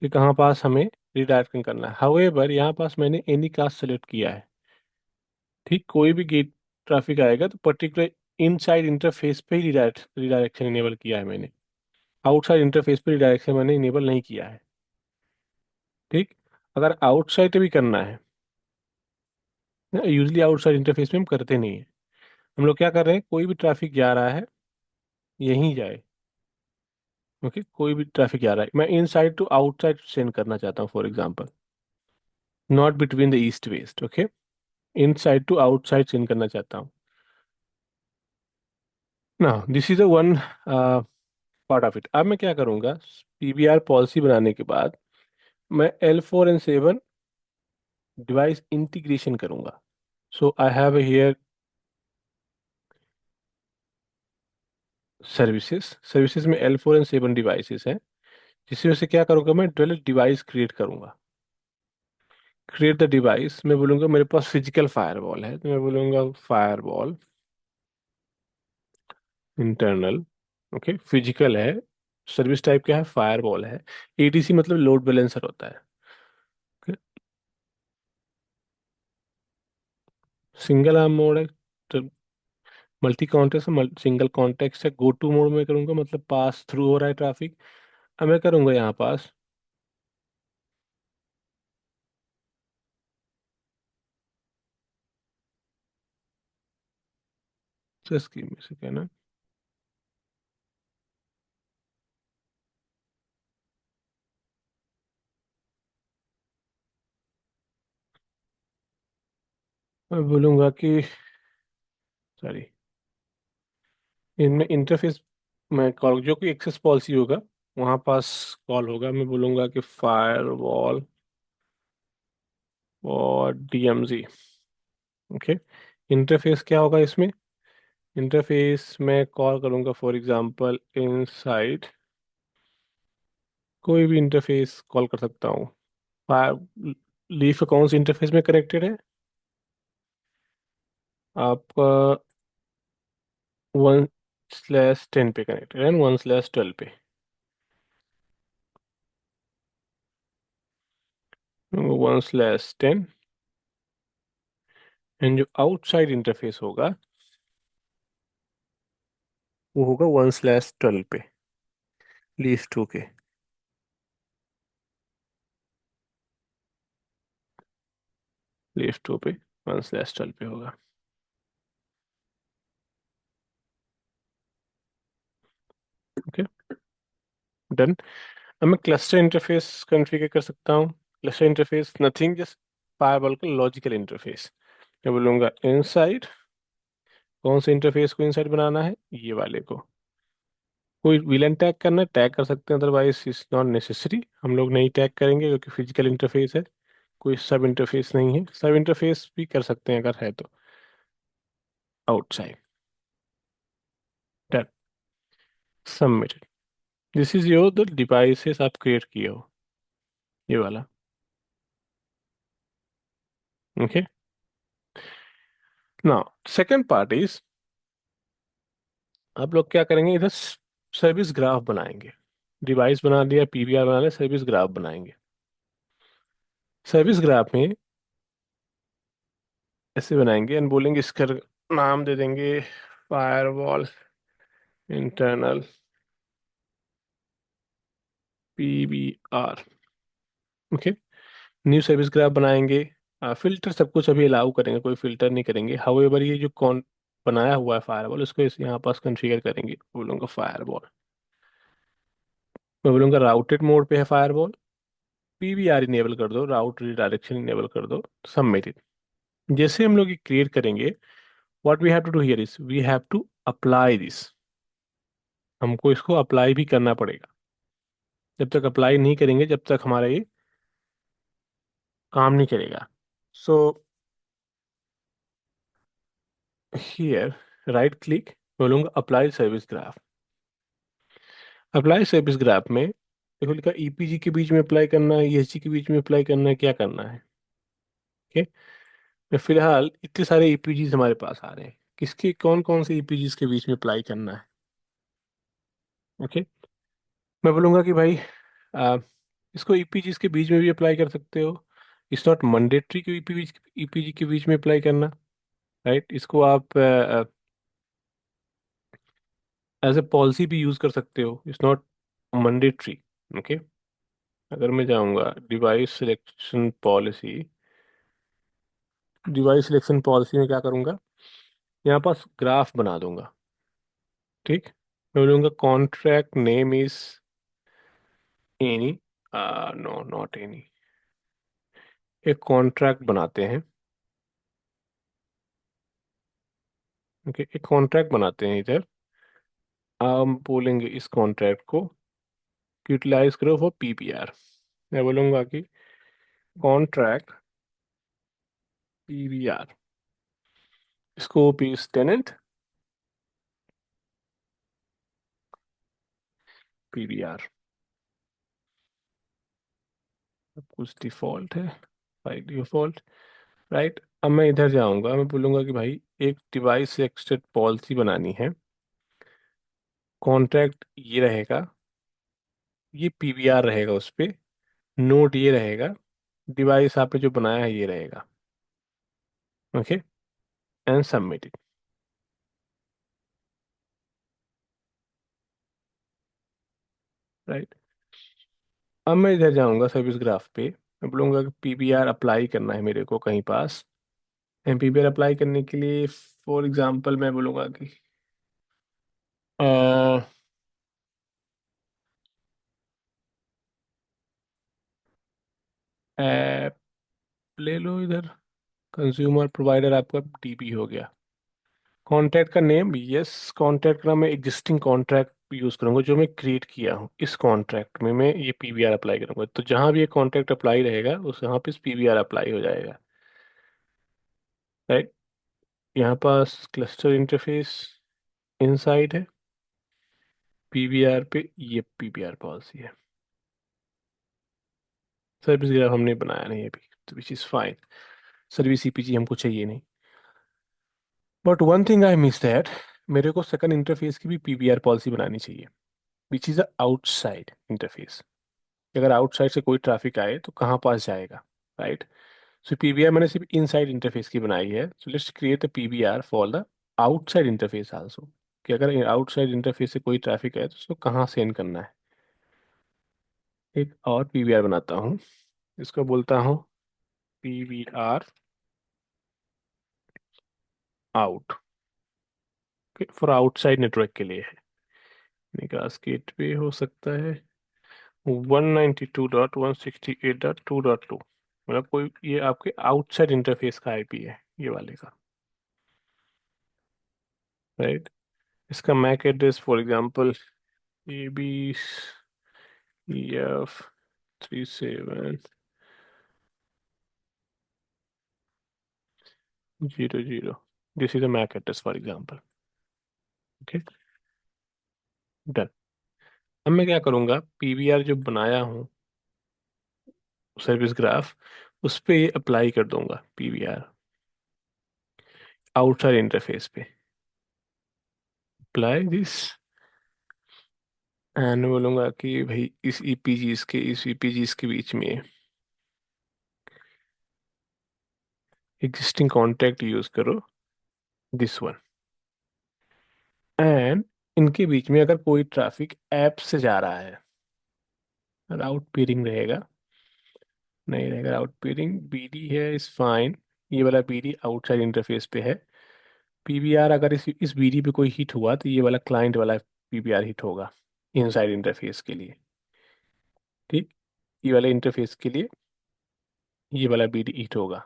कि कहाँ पास हमें रिडायरेक्शन करना है। हाउएवर यहाँ पास मैंने एनी कास्ट सेलेक्ट किया है, ठीक, कोई भी गेट ट्रैफिक आएगा तो पर्टिकुलर इनसाइड इंटरफेस पे ही रिडायरेक्शन इनेबल किया है मैंने, आउटसाइड इंटरफेस पे रिडायरेक्शन मैंने इनेबल नहीं किया है। ठीक, अगर आउटसाइड भी करना है, यूजली आउटसाइड इंटरफेस में हम करते नहीं है। हम लोग क्या कर रहे हैं, कोई भी ट्रैफिक जा रहा है यहीं जाए। ओके, कोई भी ट्रैफिक जा रहा है, मैं इनसाइड टू आउटसाइड सेंड करना चाहता हूँ for example, not between the east west. Okay, inside to outside send करना चाहता हूँ ना। This is a one part of it. अब मैं क्या करूँगा, पीबीआर पॉलिसी बनाने के बाद मैं L4 and 7 डिवाइस इंटीग्रेशन करूँगा। So I have here services, services में L4 and 7 डिवाइसेस हैं, जिसकी वजह से क्या करूँगा, मैं 12 डिवाइस क्रिएट करूँगा। क्रिएट द डिवाइस, मैं बोलूँगा मेरे पास फिजिकल फायरवॉल है, तो मैं बोलूँगा फायरवॉल इंटरनल। ओके, फिजिकल है, सर्विस टाइप क्या है, फायरवॉल है। एडीसी मतलब लोड बैलेंसर होता है। सिंगल आर्म मोड है, तो मल्टी कॉन्टेक्स्ट, सिंगल कॉन्टेक्स्ट है। गो टू मोड में करूँगा मतलब पास थ्रू हो रहा है ट्रैफिक। अब मैं करूँगा यहाँ पास, जस्ट गिव मी सेकेंड, मैं बोलूँगा कि सॉरी, इनमें इंटरफेस में कॉल जो कि एक्सेस पॉलिसी होगा वहाँ पास कॉल होगा। मैं बोलूँगा कि फायरवॉल और डीएमजी। ओके, इंटरफेस क्या होगा इसमें, इंटरफेस में कॉल करूँगा फॉर एग्जांपल इनसाइड, कोई भी इंटरफेस कॉल कर सकता हूँ। फायर लीफ कौन सी इंटरफेस में कनेक्टेड है आपका, 1/10 पे कनेक्टेड है, 1/12 पे, 1/10। एंड जो आउटसाइड इंटरफेस होगा वो होगा 1/12 पे, लीफ 2 के, लीफ 2 पे 1/12 पे होगा। Okay, done. अब मैं क्लस्टर इंटरफेस कॉन्फ़िगर कर सकता हूँ। Cluster interface nothing, just firewall का लॉजिकल इंटरफेस। मैं बोलूँगा इनसाइड, कौन से इंटरफेस को इनसाइड बनाना है, ये वाले को। कोई विलन टैग करना है टैग कर सकते हैं, अदरवाइज इज नॉट नेसेसरी, हम लोग नहीं टैग करेंगे क्योंकि फिजिकल इंटरफेस है, कोई सब इंटरफेस नहीं है। सब इंटरफेस भी कर सकते हैं अगर है तो, outside, done, submitted. This is your the devices आप क्रिएट किए हो, ये वाला। Okay, now second part is, आप लोग क्या करेंगे, इधर सर्विस ग्राफ बनाएंगे। डिवाइस बना दिया, पीवीआर बना लिया, सर्विस ग्राफ बनाएंगे। सर्विस ग्राफ में ऐसे बनाएंगे एंड बोलेंगे इसका नाम दे देंगे firewall internal PVR. Okay, new service graph बनाएंगे। फिल्टर सब कुछ अभी अलाउ करेंगे, कोई फिल्टर नहीं करेंगे। हाउएवर ये जो कौन बनाया हुआ है फायरवॉल, उसको इस यहाँ पास कॉन्फ़िगर करेंगे। बोलूँगा फायरवॉल, मैं बोलूँगा राउटेड मोड पे है फायरवॉल, पीवीआर इनेबल कर दो, राउट रिडायरेक्शन इनेबल कर दो, सबमिटेड। जैसे हम लोग ये क्रिएट करेंगे, what we have to do here is we have to apply this. हमको इसको अप्लाई भी करना पड़ेगा। जब तक अप्लाई नहीं करेंगे, जब तक हमारा ये काम नहीं करेगा। सो हियर राइट क्लिक, बोलूँगा apply service graph. Apply service graph में देखो लिखा ईपीजी के बीच में अप्लाई करना है, ईएसजी के बीच में अप्लाई करना है, क्या करना है। ओके, मैं फिलहाल इतने सारे ईपीजीज हमारे पास आ रहे हैं, किसके कौन कौन से ईपीजीज के बीच में अप्लाई करना है। ओके, मैं बोलूँगा कि भाई आ, इसको ईपीजीज के बीच में भी अप्लाई कर सकते हो। इट्स नॉट मैंडेटरी कि ईपीजी के बीच में अप्लाई करना। राइट, इसको आप एज ए पॉलिसी भी यूज़ कर सकते हो, इट्स नॉट मैंडेटरी। ओके, अगर मैं जाऊँगा device selection policy, device selection policy में क्या करूँगा, यहाँ पास ग्राफ बना दूंगा। ठीक, मैं बोलूँगा contract name is any, no not any, एक कॉन्ट्रैक्ट बनाते हैं। ओके, एक कॉन्ट्रैक्ट बनाते हैं इधर। हम बोलेंगे इस कॉन्ट्रैक्ट को यूटिलाइज करो फॉर पीपीआर। मैं बोलूँगा कि contract PVR, scope is tenant PVR, सब कुछ डिफॉल्ट है, बाई डिफॉल्ट। राइट, अब मैं इधर जाऊंगा, मैं बोलूँगा कि भाई एक डिवाइस सिलेक्टेड पॉलिसी बनानी है। कॉन्ट्रैक्ट ये रहेगा, ये पीवीआर रहेगा उस पे, नोट ये रहेगा, डिवाइस आपने जो बनाया है ये रहेगा। Okay, and submit it. Right, अब मैं इधर जाऊंगा सर्विस ग्राफ पे, मैं बोलूँगा कि पीवीआर अप्लाई करना है मेरे को कहीं पास। एंड पीवीआर अप्लाई करने के लिए फॉर एग्जांपल मैं बोलूँगा कि ऐप ले लो इधर, कंज्यूमर प्रोवाइडर आपका डीबी हो गया। कॉन्टैक्ट का नेम, यस, कॉन्टैक्ट का मैं एग्जिस्टिंग कॉन्ट्रैक्ट यूज करूंगा जो मैं क्रिएट किया हूँ। इस कॉन्ट्रैक्ट में मैं ये पीवीआर अप्लाई करूंगा, तो जहां भी ये कॉन्ट्रैक्ट अप्लाई रहेगा उस यहाँ पे पीवीआर अप्लाई हो जाएगा। राइट, यहाँ पास क्लस्टर इंटरफेस इनसाइड है, पीवीआर पे ये पीवीआर पॉलिसी है। सर्विस ग्राफ हमने बनाया नहीं अभी, which is fine. Service e-PG हमको चाहिए नहीं। But one thing I miss that, मेरे को सेकंड इंटरफेस की भी पीवीआर पॉलिसी बनानी चाहिए, विच इज़ अ आउटसाइड इंटरफेस। अगर आउटसाइड से कोई ट्रैफिक आए तो कहाँ पास जाएगा। राइट, सो पीवीआर मैंने सिर्फ इनसाइड इंटरफेस की बनाई है, so let's create a PVR for the outside interface also, कि अगर आउटसाइड इंटरफेस से कोई ट्रैफिक है तो उसको कहाँ सेंड करना है। एक और पीवीआर बनाता हूँ, इसको बोलता हूँ PVR out, for outside network के लिए है। निकास गेटवे हो सकता है 192.168.2.2, मतलब कोई ये आपके आउटसाइड इंटरफेस का आईपी है ये वाले का। राइट, इसका MAC address for example ABCF3700, this is a MAC address for example. Okay, done. अब मैं क्या करूँगा, पीवीआर जो बनाया हूँ सर्विस ग्राफ, उस पे अप्लाई कर दूंगा पीवीआर आउटसाइड इंटरफेस पे। अप्लाई दिस, एंड बोलूंगा कि भाई इस ईपीजीज के बीच में एग्जिस्टिंग कॉन्टैक्ट यूज करो, दिस वन। एंड इनके बीच में अगर कोई ट्रैफिक ऐप से जा रहा है, राउट पीरिंग रहेगा, नहीं रहेगा आउट पेयरिंग, बीडी है इज फाइन। ये वाला बीडी आउटसाइड इंटरफेस पे है। पीबीआर अगर इस बीडी पे कोई हिट हुआ तो ये वाला क्लाइंट वाला पीबीआर हिट होगा इनसाइड इंटरफेस के लिए। ठीक, ये वाले इंटरफेस के लिए ये वाला बीडी हिट होगा।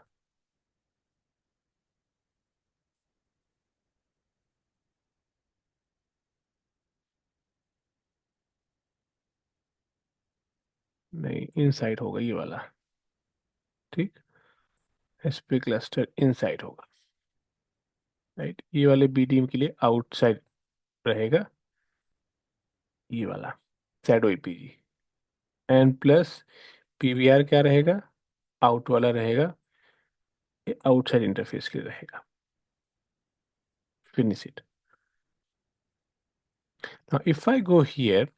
नहीं, इनसाइड होगा ये वाला। ठीक, एसपी क्लस्टर इनसाइड होगा। राइट, ये वाले बीडीएम के लिए आउटसाइड रहेगा ये वाला shadow e-PG. And plus PVR क्या रहेगा, आउट वाला रहेगा, ये आउटसाइड इंटरफेस के लिए रहेगा। Finish it. Now if I go here,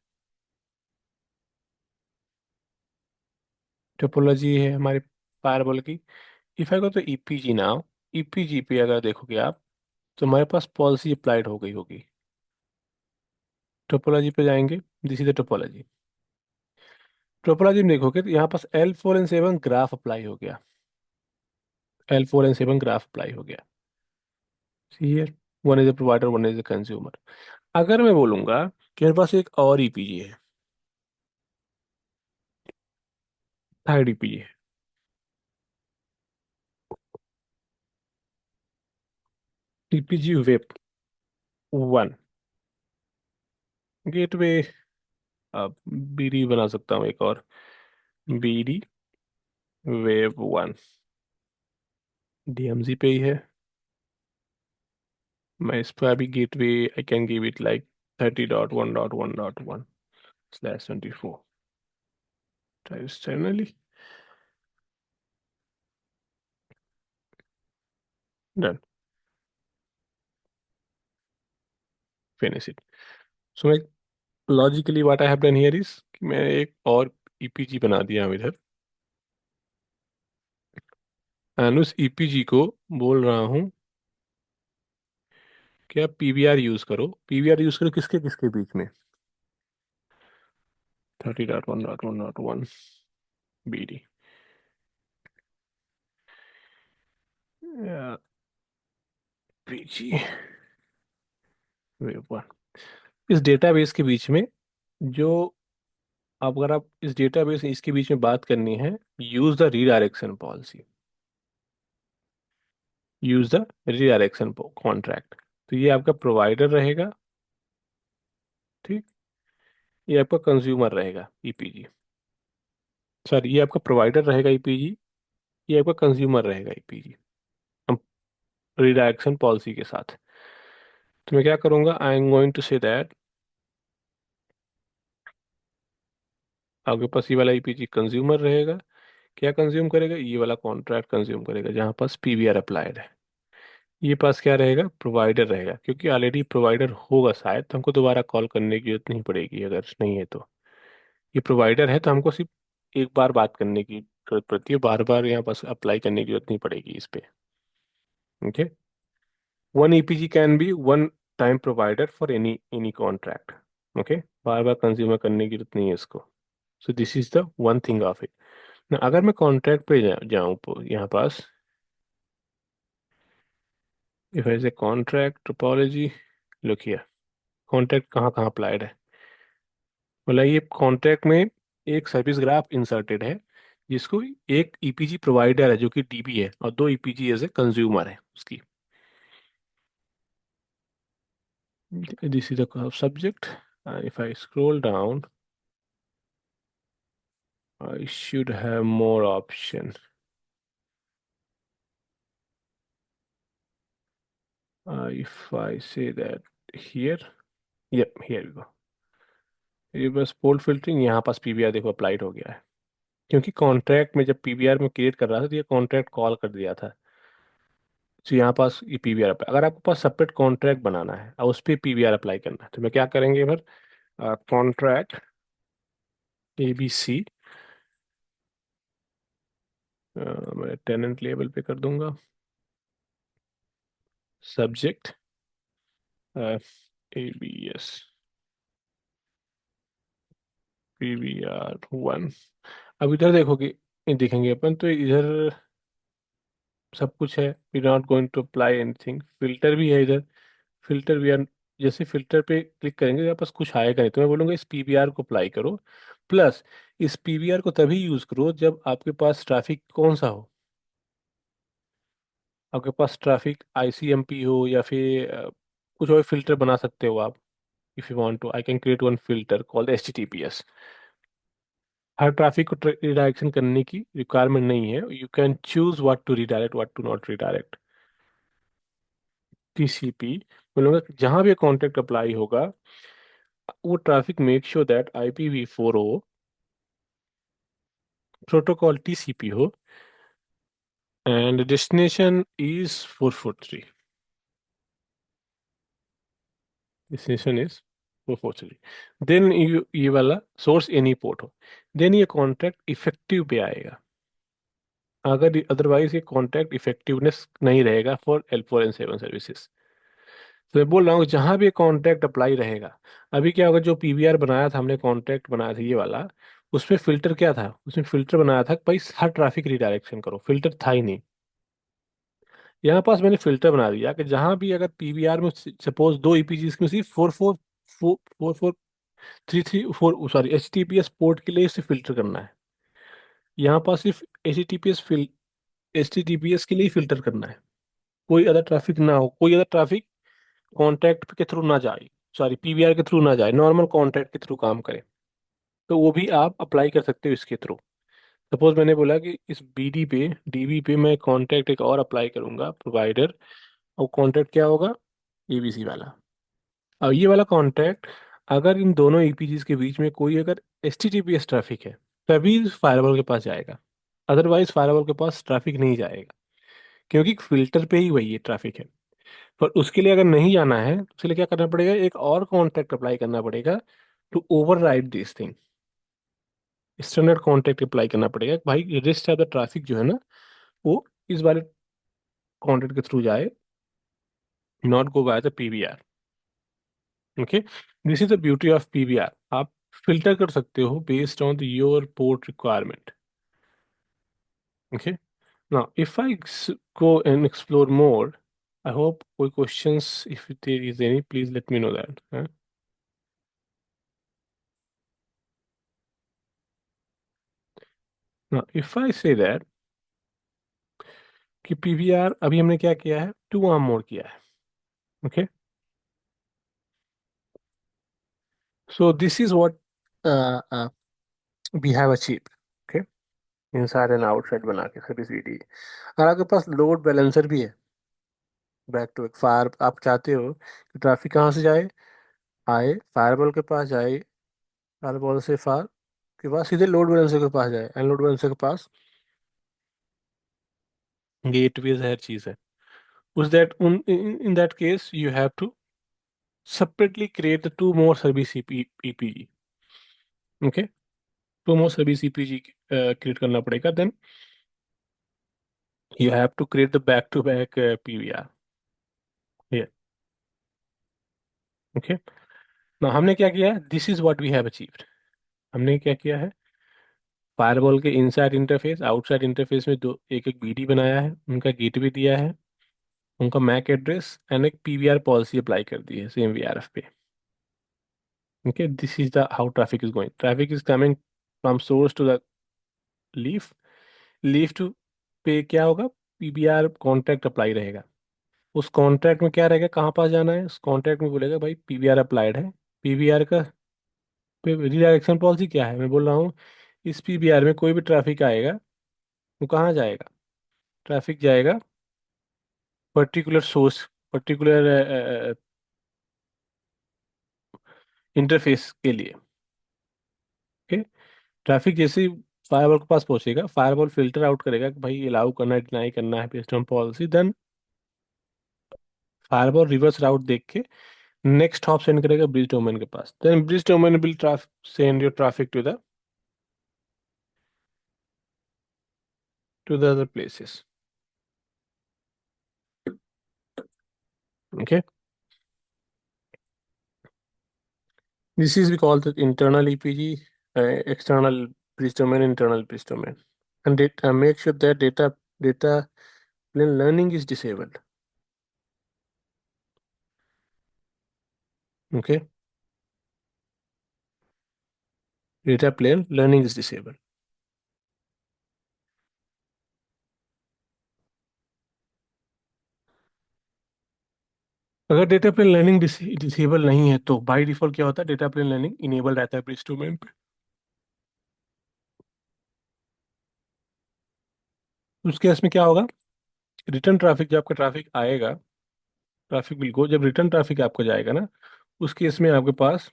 topology है हमारे फायरवॉल की। इफ आई गो तो ईपीजी नाउ, ईपीजी पे अगर देखोगे आप तो हमारे पास पॉलिसी अप्लाइड हो गई होगी। टोपोलॉजी पे जाएंगे, this is the topology. Topology में देखोगे तो यहाँ पास L4 and 7 ग्राफ अप्लाई हो गया। L4 and 7 ग्राफ अप्लाई हो गया। Here one is the provider, one is the consumer. अगर मैं बोलूंगा कि मेरे पास एक और ईपीजी है, थर्ड ईपीजी है, ईपीजी वेब 1, गेटवे। अब बीडी बना सकता हूँ एक और, बीडी वेब 1 डीएमजी पे ही है। मैं इस पर अभी gateway I can give it like 30.1.1.1/24 externally done, finish it. So मैं logically what I have done here is कि मैं एक और ईपीजी बना दिया हूँ इधर, एंड उस ईपीजी को बोल रहा हूँ कि आप पीवीआर यूज करो। पीवीआर यूज करो किसके किसके बीच में, 30.1.1.1 बीडी पीजी वेब 1, इस डेटाबेस के बीच में। जो अगर आप इस डेटाबेस इसके बीच में बात करनी है, use the redirection policy, use the redirection contract. तो ये आपका प्रोवाइडर रहेगा। ठीक, ये आपका कंज्यूमर रहेगा ईपीजी। सर ये आपका प्रोवाइडर रहेगा ईपीजी, ये आपका कंज्यूमर रहेगा ईपीजी। हम रिडायरेक्शन पॉलिसी के साथ। तो मैं क्या करूंगा, I am going to say that आपके पास ये वाला ईपीजी कंज्यूमर रहेगा। क्या कंज्यूम करेगा, ये वाला कॉन्ट्रैक्ट कंज्यूम करेगा जहाँ पास पीवीआर अप्लाइड है। ये पास क्या रहेगा, प्रोवाइडर रहेगा, क्योंकि ऑलरेडी प्रोवाइडर होगा शायद तो हमको दोबारा कॉल करने की जरूरत नहीं पड़ेगी। अगर नहीं है तो ये प्रोवाइडर है तो हमको सिर्फ एक बार बात करने की जरूरत पड़ती है, बार बार यहाँ पास अप्लाई करने की जरूरत नहीं पड़ेगी इस पे। Okay, one EPG can be one time provider for any any contract. Okay, बार बार कंज्यूमर करने की जरूरत नहीं है इसको। So this is the one thing of it. अगर मैं कॉन्ट्रैक्ट पे जाऊँ तो यहाँ पास if as a contract topology, look here, contract कहाँ कहाँ अप्लाइड है। मतलब ये कॉन्ट्रैक्ट में एक सर्विस ग्राफ इंसर्टेड है जिसको एक ईपीजी प्रोवाइडर है जो कि डीबी है, और दो ईपीजी एज ए कंज्यूमर है उसकी। This is the subject. If I scroll down I should have more option. If I say that here, yep, here we go. ये बस पोल फिल्टरिंग, यहाँ पास पीवीआर देखो अप्लाइड हो गया है, क्योंकि कॉन्ट्रैक्ट में जब पीवीआर में क्रिएट कर रहा था तो ये कॉन्ट्रैक्ट कॉल कर दिया था। तो यहाँ पास ये पीवीआर अप्लाई, अगर आपको पास सेपरेट कॉन्ट्रैक्ट बनाना है और उस पर पीवीआर अप्लाई करना है तो मैं क्या करेंगे फिर, कॉन्ट्रैक्ट ABC, मैं टेनेंट लेवल पे कर दूंगा, सब्जेक्ट ABS PVR 1। अब इधर देखोगे ये देखेंगे अपन तो इधर सब कुछ है, we not going to apply anything. Filter भी है इधर, फिल्टर भी है। जैसे फिल्टर पे क्लिक करेंगे तो आपस कुछ आएगा नहीं, तो मैं बोलूँगा इस पीवीआर को अप्लाई करो। प्लस इस पीवीआर को तभी यूज़ करो जब आपके पास ट्रैफिक कौन सा हो, आपके पास ट्रैफिक आईसीएमपी हो या फिर कुछ और फिल्टर बना सकते हो आप। If you want to I can create one filter called HTTPS. हर ट्रैफिक को रिडायरेक्शन करने की रिक्वायरमेंट नहीं है, you can choose what to redirect what to not redirect. TCP बोलूँगा जहाँ भी कॉन्ट्रैक्ट अप्लाई होगा वो traffic make sure that IPv4 हो, प्रोटोकॉल TCP हो, and destination is 443। Destination is 443। Then ये वाला सोर्स एनी पोर्ट हो, देन ये कॉन्ट्रैक्ट इफेक्टिव पे आएगा। अगर अदरवाइज ये कॉन्ट्रैक्ट इफेक्टिवनेस नहीं रहेगा फॉर L4 and 7 सर्विसेज। तो मैं बोल रहा हूँ जहाँ भी कॉन्ट्रैक्ट अप्लाई रहेगा, अभी क्या होगा, जो पीवीआर बनाया था हमने, कॉन्ट्रैक्ट बनाया था ये वाला, उसमें फिल्टर क्या था, उसमें फिल्टर बनाया था कि भाई हर ट्रैफिक रिडायरेक्शन करो, फिल्टर था ही नहीं। यहाँ पास मैंने फिल्टर बना दिया कि जहां भी अगर पीवीआर में सपोज दो ईपीजी में सिर्फ 4433 सॉरी HTTPS पोर्ट के लिए इसे फिल्टर करना है। यहाँ पास सिर्फ HTTPS के लिए फिल्टर करना है, कोई अदर ट्रैफिक ना हो, कोई अदर ट्रैफिक कॉन्टैक्ट के थ्रू ना जाए, सॉरी पीवीआर के थ्रू ना जाए, नॉर्मल कॉन्टैक्ट के थ्रू काम करे। तो वो भी आप अप्लाई कर सकते हो इसके थ्रू। सपोज मैंने बोला कि इस BD पे DB पे मैं कॉन्टैक्ट एक और अप्लाई करूंगा प्रोवाइडर, और कॉन्टैक्ट क्या होगा, ABC वाला। अब ये वाला कॉन्टैक्ट अगर इन दोनों ईपीजीज के बीच में कोई अगर HTTPS ट्रैफिक है तभी फायरवॉल के पास जाएगा, अदरवाइज फायरवॉल के पास ट्रैफिक नहीं जाएगा, क्योंकि फिल्टर पे ही वही है ट्रैफिक है। पर उसके लिए अगर नहीं जाना है तो उसके लिए क्या करना पड़ेगा, एक और कॉन्ट्रैक्ट अप्लाई करना पड़ेगा to override this thing. Standard contract apply करना पड़ेगा कि भाई रेस्ट ऑफ द ट्रैफिक जो है ना वो इस वाले कॉन्ट्रैक्ट के थ्रू जाए, not go by the PVR. Okay, this is the beauty of PVR, आप फिल्टर कर सकते हो based on your port requirement. Okay, now if I go and explore more, I hope कोई questions, if there is any, please let me know that, huh? Now if I say that कि PVR अभी हमने क्या किया है, to arm mode किया है। Okay, so this is what we have achieved. Okay, inside and outside बना के सभी सीडी। और आपके पास लोड बैलेंसर भी है, बैक टू बैक फायर, आप चाहते हो कि ट्रैफिक कहाँ से जाए, आए फायरवॉल के पास जाए, फायरवॉल से फायर के पास सीधे लोड बैलेंसर के पास जाए, एंड लोड बैलेंसर के पास गेटवेज हर चीज़ है। उस दैट उन in that case you have to separately create the two more service EPG। Okay, two more service EPG create करना पड़ेगा, then you have to create the back to back PVR। Okay, ना हमने क्या किया है, this is what we have achieved. हमने क्या किया है, फायरवॉल के इनसाइड इंटरफेस आउटसाइड इंटरफेस में दो एक एक BD बनाया है, उनका गेटवे दिया है, उनका मैक एड्रेस एंड एक PVR पॉलिसी अप्लाई कर दी है सेम VRF पे। Okay, this is the how traffic is going, traffic is coming from source to the leaf, leaf to पे क्या होगा, PBR कॉन्ट्रैक्ट अप्लाई रहेगा। उस कॉन्ट्रैक्ट में क्या रहेगा, कहाँ पास जाना है, उस कॉन्ट्रैक्ट में बोलेगा भाई PBR अप्लाइड है, PBR का रिडायरेक्शन पॉलिसी क्या है, मैं बोल रहा हूँ इस PBR में कोई भी ट्रैफिक आएगा वो कहाँ जाएगा, ट्रैफिक जाएगा पर्टिकुलर सोर्स, पर्टिकुलर इंटरफेस के लिए। ओके, ट्रैफिक जैसे ही फायरवॉल के पास पहुंचेगा, फायरवॉल फिल्टर आउट करेगा कि भाई अलाउ करना है डिनाई करना है based on policy, then firewall reverse route देख के नेक्स्ट हॉप सेंड करेगा ब्रिज डोमेन के पास, then bridge domain will send your traffic to the other places. Okay, this is we call the internal EPG, external bridge domain, internal bridge domain. and make sure that data plane learning is disabled. Okay, data plane learning is disabled. अगर data plane learning disable नहीं है तो by default क्या होता है, data plane learning enable रहता है bridge domain पे। उस केस में क्या होगा, रिटर्न ट्रैफिक, जब आपका ट्रैफिक आएगा, ट्रैफिक विल गो, जब रिटर्न ट्रैफिक आपका जाएगा ना, उस केस में आपके पास,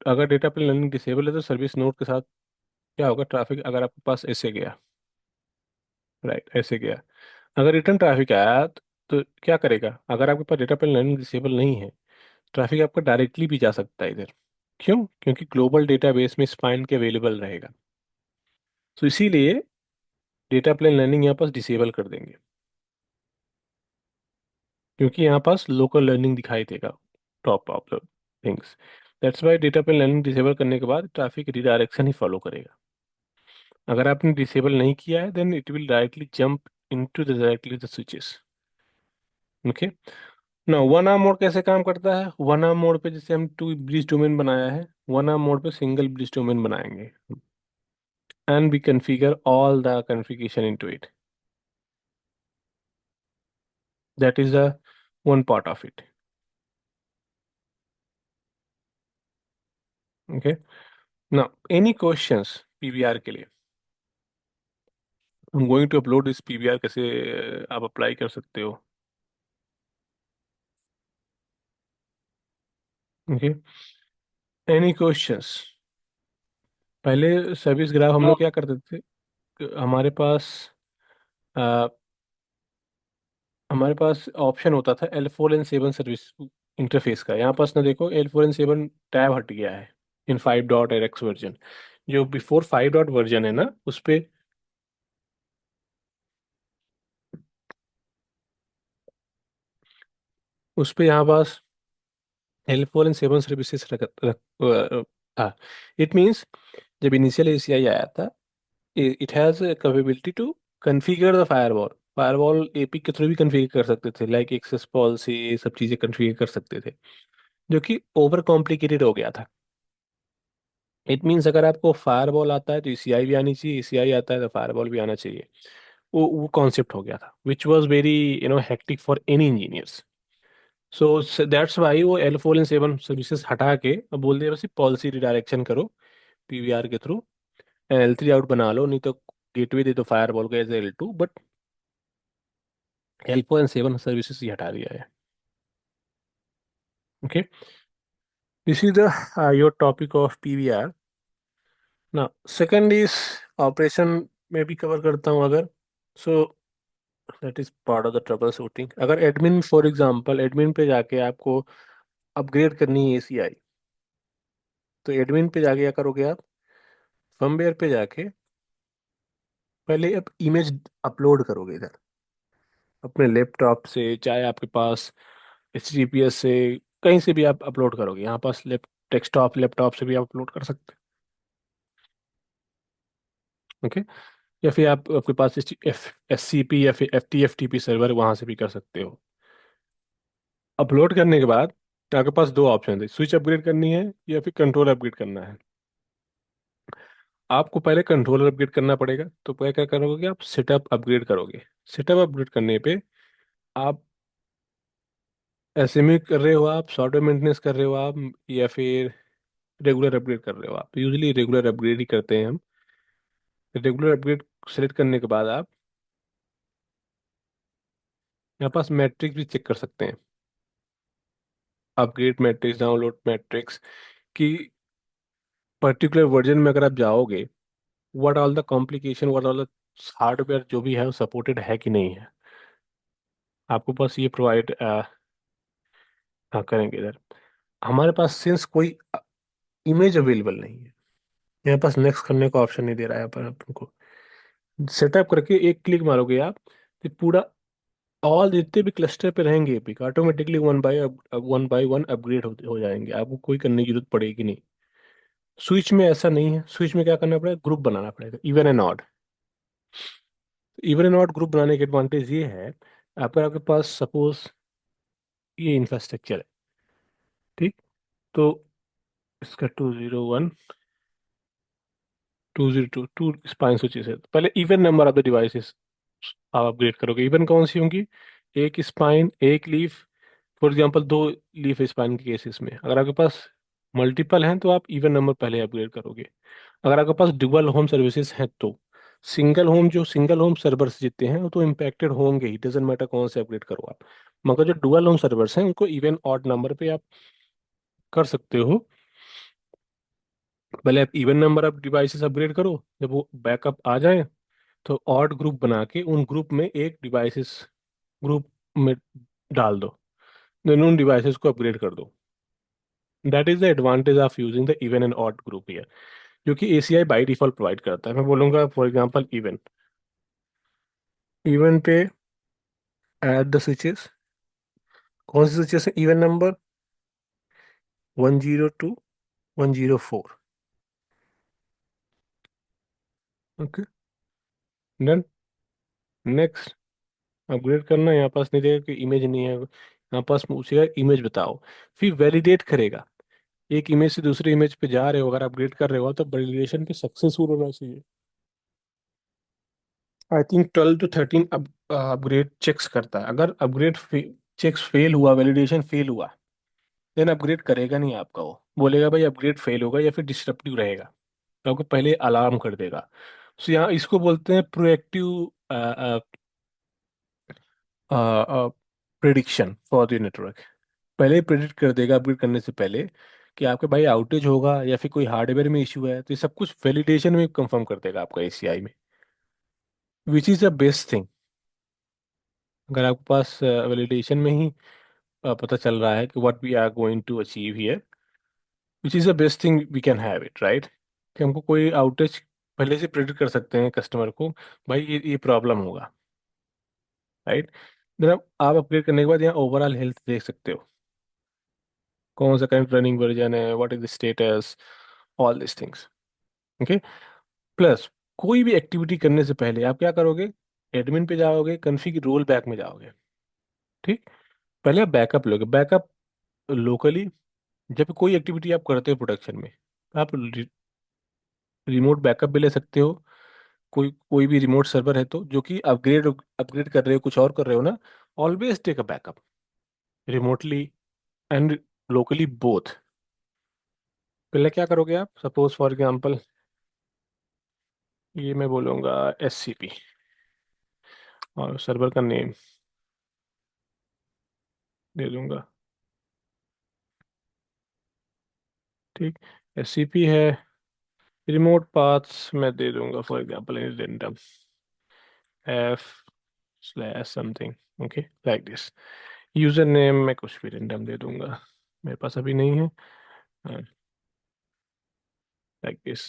अगर डेटा प्लेन लर्निंग डिसेबल है तो सर्विस नोड के साथ क्या होगा, ट्रैफिक अगर आपके पास ऐसे गया, राइट ऐसे गया, अगर रिटर्न ट्रैफिक आया तो क्या करेगा, अगर आपके पास डेटा प्लेन लर्निंग डिसेबल नहीं है, ट्रैफिक आपका डायरेक्टली भी जा सकता है इधर। क्यों? क्योंकि ग्लोबल डेटाबेस में स्पाइन के अवेलेबल रहेगा। तो इसीलिए डेटा प्लेन लर्निंग यहाँ पास डिसेबल कर देंगे, क्योंकि यहाँ पास लोकल लर्निंग दिखाई देगा top of the things. That's why data plane learning disable करने के बाद ट्रैफिक रिडायरेक्शन ही फॉलो करेगा। अगर आपने डिसेबल नहीं किया है then it will directly jump into the directly the switches. Okay, ना वन आर्म मोड कैसे काम करता है, वन आर्म मोड पे जैसे हम टू ब्रिज डोमेन बनाया है, वन आर्म मोड पे सिंगल ब्रिज डोमेन बनाएंगे, and we configure all the configuration into it, that is the one part of it. Okay, now any questions PVR के लिए, I'm going to upload इस PVR कैसे आप apply कर सकते हो। Okay, any questions. पहले सर्विस ग्राफ हम लोग क्या करते थे, अ, हमारे पास ऑप्शन होता था L4 and 7 सर्विस इंटरफेस का। यहाँ पास ना देखो, L4 and 7 टैब हट गया है इन 5.RX वर्जन। जो बिफोर 5 डॉट वर्जन है ना, उस पे यहाँ पास L4 and 7 सर्विसेज था। इट मीन्स जब इनिशियल एसीआई आया था, it has capability to configure the firewall, firewall AP के थ्रू भी कॉन्फ़िगर कर सकते थे, लाइक एक्सेस पॉलिसी, ये सब चीज़ें कॉन्फ़िगर कर सकते थे, जो कि ओवर कॉम्प्लिकेटेड हो गया था। इट मीन्स अगर आपको फायरवॉल आता है तो ईसीआई भी आनी चाहिए, ईसीआई आता है तो फायरवॉल भी आना चाहिए। वो कॉन्सेप्ट हो गया था which was very hectic for any engineers. So that's why वो L4 and 7 सर्विसेज हटा के अब बोल दिया बस पॉलिसी रिडायरेक्शन करो पीवीआर के थ्रू, L3 आउट बना लो, नहीं तो गेटवे दे दो फायरवॉल का as L2, but L4 and 7 services ही हटा दिया है। Okay, this is the your topic of PBR. ना सेकंड इज ऑपरेशन में भी कवर करता हूँ अगर, so that is part of the troubleshooting. अगर एडमिन, फॉर एग्जांपल एडमिन पे जाके आपको अपग्रेड करनी है एसीआई, तो एडमिन पे जाके क्या करोगे आप, फर्मवेयर पे जाके पहले आप इमेज अपलोड करोगे इधर अपने लैपटॉप से, चाहे आपके पास HTTPS से, कहीं से भी आप अपलोड करोगे, यहाँ पास डेस्कटॉप लैपटॉप से भी आप अपलोड कर सकते हैं। ओके, या फिर आपके पास SCP या फिर FTFTP सर्वर, वहाँ से भी कर सकते हो। अपलोड करने के बाद आपके पास दो ऑप्शन है, स्विच अपग्रेड करनी है या फिर कंट्रोल अपग्रेड करना है। आपको पहले कंट्रोलर अपग्रेड करना पड़ेगा, तो क्या क्या करोगे आप, सेटअप अपग्रेड करोगे। सेटअप अपग्रेड करने पे आप एसएमई कर रहे हो, आप सॉफ्टवेयर मेंटेनेंस कर रहे हो आप, या फिर रेगुलर अपग्रेड कर रहे हो आप, यूजली रेगुलर अपग्रेड ही करते हैं हम। रेगुलर अपग्रेड सेलेक्ट करने के बाद आप यहाँ पास मैट्रिक्स भी चेक कर सकते हैं, अपग्रेड मैट्रिक्स, डाउनलोड मैट्रिक्स, कि पर्टिकुलर वर्जन में अगर आप जाओगे, what all the complication, what all the hardware जो भी है वो सपोर्टेड है कि नहीं है, आपको बस ये प्रोवाइड हाँ करेंगे इधर। हमारे पास सिंस कोई इमेज अवेलेबल नहीं है, यहाँ पास नेक्स्ट करने का ऑप्शन नहीं दे रहा है पर आपको, सेटअप करके एक क्लिक मारोगे आप, तो पूरा ऑल जितने भी क्लस्टर पे रहेंगे epic automatically one by one upgrade हो जाएंगे, आपको कोई करने की जरूरत पड़ेगी नहीं। स्विच में ऐसा नहीं है, स्विच में क्या करना पड़ेगा, ग्रुप बनाना पड़ेगा, even and odd. Even and odd group बनाने के एडवांटेज ये है, आपका आपके पास सपोज ये इंफ्रास्ट्रक्चर है, ठीक, तो इसका 201, 202 स्पाइन स्विचेस है, तो पहले even number of the devices आप अपग्रेड करोगे। इवन कौन सी होंगी, एक स्पाइन एक लीफ, फॉर एग्जांपल दो लीफ स्पाइन के केसेस में। अगर आपके पास मल्टीपल हैं तो आप इवन नंबर पहले अपग्रेड करोगे। अगर आपके पास डुअल होम सर्विसेज हैं तो सिंगल होम, जो सिंगल होम सर्वर्स जितने हैं वो तो इम्पैक्टेड होंगे ही, डजेंट मैटर कौन से अपग्रेड करो आप। मगर जो डुअल होम सर्वर्स हैं उनको इवन ऑड नंबर पे आप कर सकते हो। पहले आप even number of devices upgrade करो, जब वो बैकअप आ जाए तो ऑड ग्रुप बना के उन ग्रुप में एक डिवाइसेस ग्रुप में डाल दो, देन उन डिवाइसेस को अपग्रेड कर दो। That is the advantage of using the even and odd group here, जो कि एसीआई बाई डिफॉल्ट प्रोवाइड करता है। मैं बोलूंगा फॉर एग्जांपल इवन, इवन पे ऐड द स्विचेस, कौन से स्विचेस है, even number 102 104। Okay, done. Next, upgrade करना, यहाँ पास नहीं देगा कि इमेज नहीं है, यहाँ पास पूछेगा इमेज बताओ, फिर वैलिडेट करेगा। एक इमेज से दूसरे इमेज पे जा रहे हो, अगर अपग्रेड कर रहे हो तो वैलिडेशन पे सक्सेसफुल होना चाहिए। I think 12 to 13 upgrade checks करता है। अगर अपग्रेड चेक्स फेल हुआ, वैलिडेशन फेल हुआ, देन अपग्रेड करेगा नहीं आपका, वो बोलेगा भाई अपग्रेड फेल होगा या फिर डिस्ट्रप्टिव रहेगा, तो आपको पहले अलार्म कर देगा। सो यहाँ इसको बोलते हैं proactive prediction for the network. पहले ही प्रिडिक्ट कर देगा अपग्रेड करने से पहले कि आपके भाई आउटेज होगा या फिर कोई हार्डवेयर में इशू है, तो ये सब कुछ वैलिडेशन में कंफर्म कर देगा आपका एसीआई में, विच इज़ द बेस्ट थिंग। अगर आपके पास वैलिडेशन में ही पता चल रहा है कि what we are going to achieve here, which is the best thing we can have it, right. कि हमको कोई आउटेज पहले से प्रेडिक्ट कर सकते हैं कस्टमर को, भाई ये प्रॉब्लम होगा, राइट। देन आप अपग्रेड करने के बाद यहाँ ओवरऑल हेल्थ देख सकते हो, कौन सा करंट रनिंग वर्जन है, what is the status, all this things. Okay, plus कोई भी एक्टिविटी करने से पहले आप क्या करोगे, एडमिन पे जाओगे, कन्फिग रोल बैक में जाओगे, ठीक। पहले आप बैकअप लोगे, बैकअप लोकली। जब कोई एक्टिविटी आप करते हो प्रोडक्शन में, आप रिमोट बैकअप भी ले सकते हो। कोई कोई भी रिमोट सर्वर है तो जो कि अपग्रेड अपग्रेड कर रहे हो, कुछ और कर रहे हो ना, always take a backup remotely and locally both. पहले क्या करोगे आप, सपोज फॉर एग्जांपल ये मैं बोलूँगा एससीपी, और सर्वर का नेम दे दूंगा, ठीक। एससीपी है, रिमोट पाथ्स मैं दे दूंगा for example in random f/something, okay, like this. User name मैं कुछ भी रेंडम दे दूंगा, मेरे पास अभी नहीं है, लाइक दिस।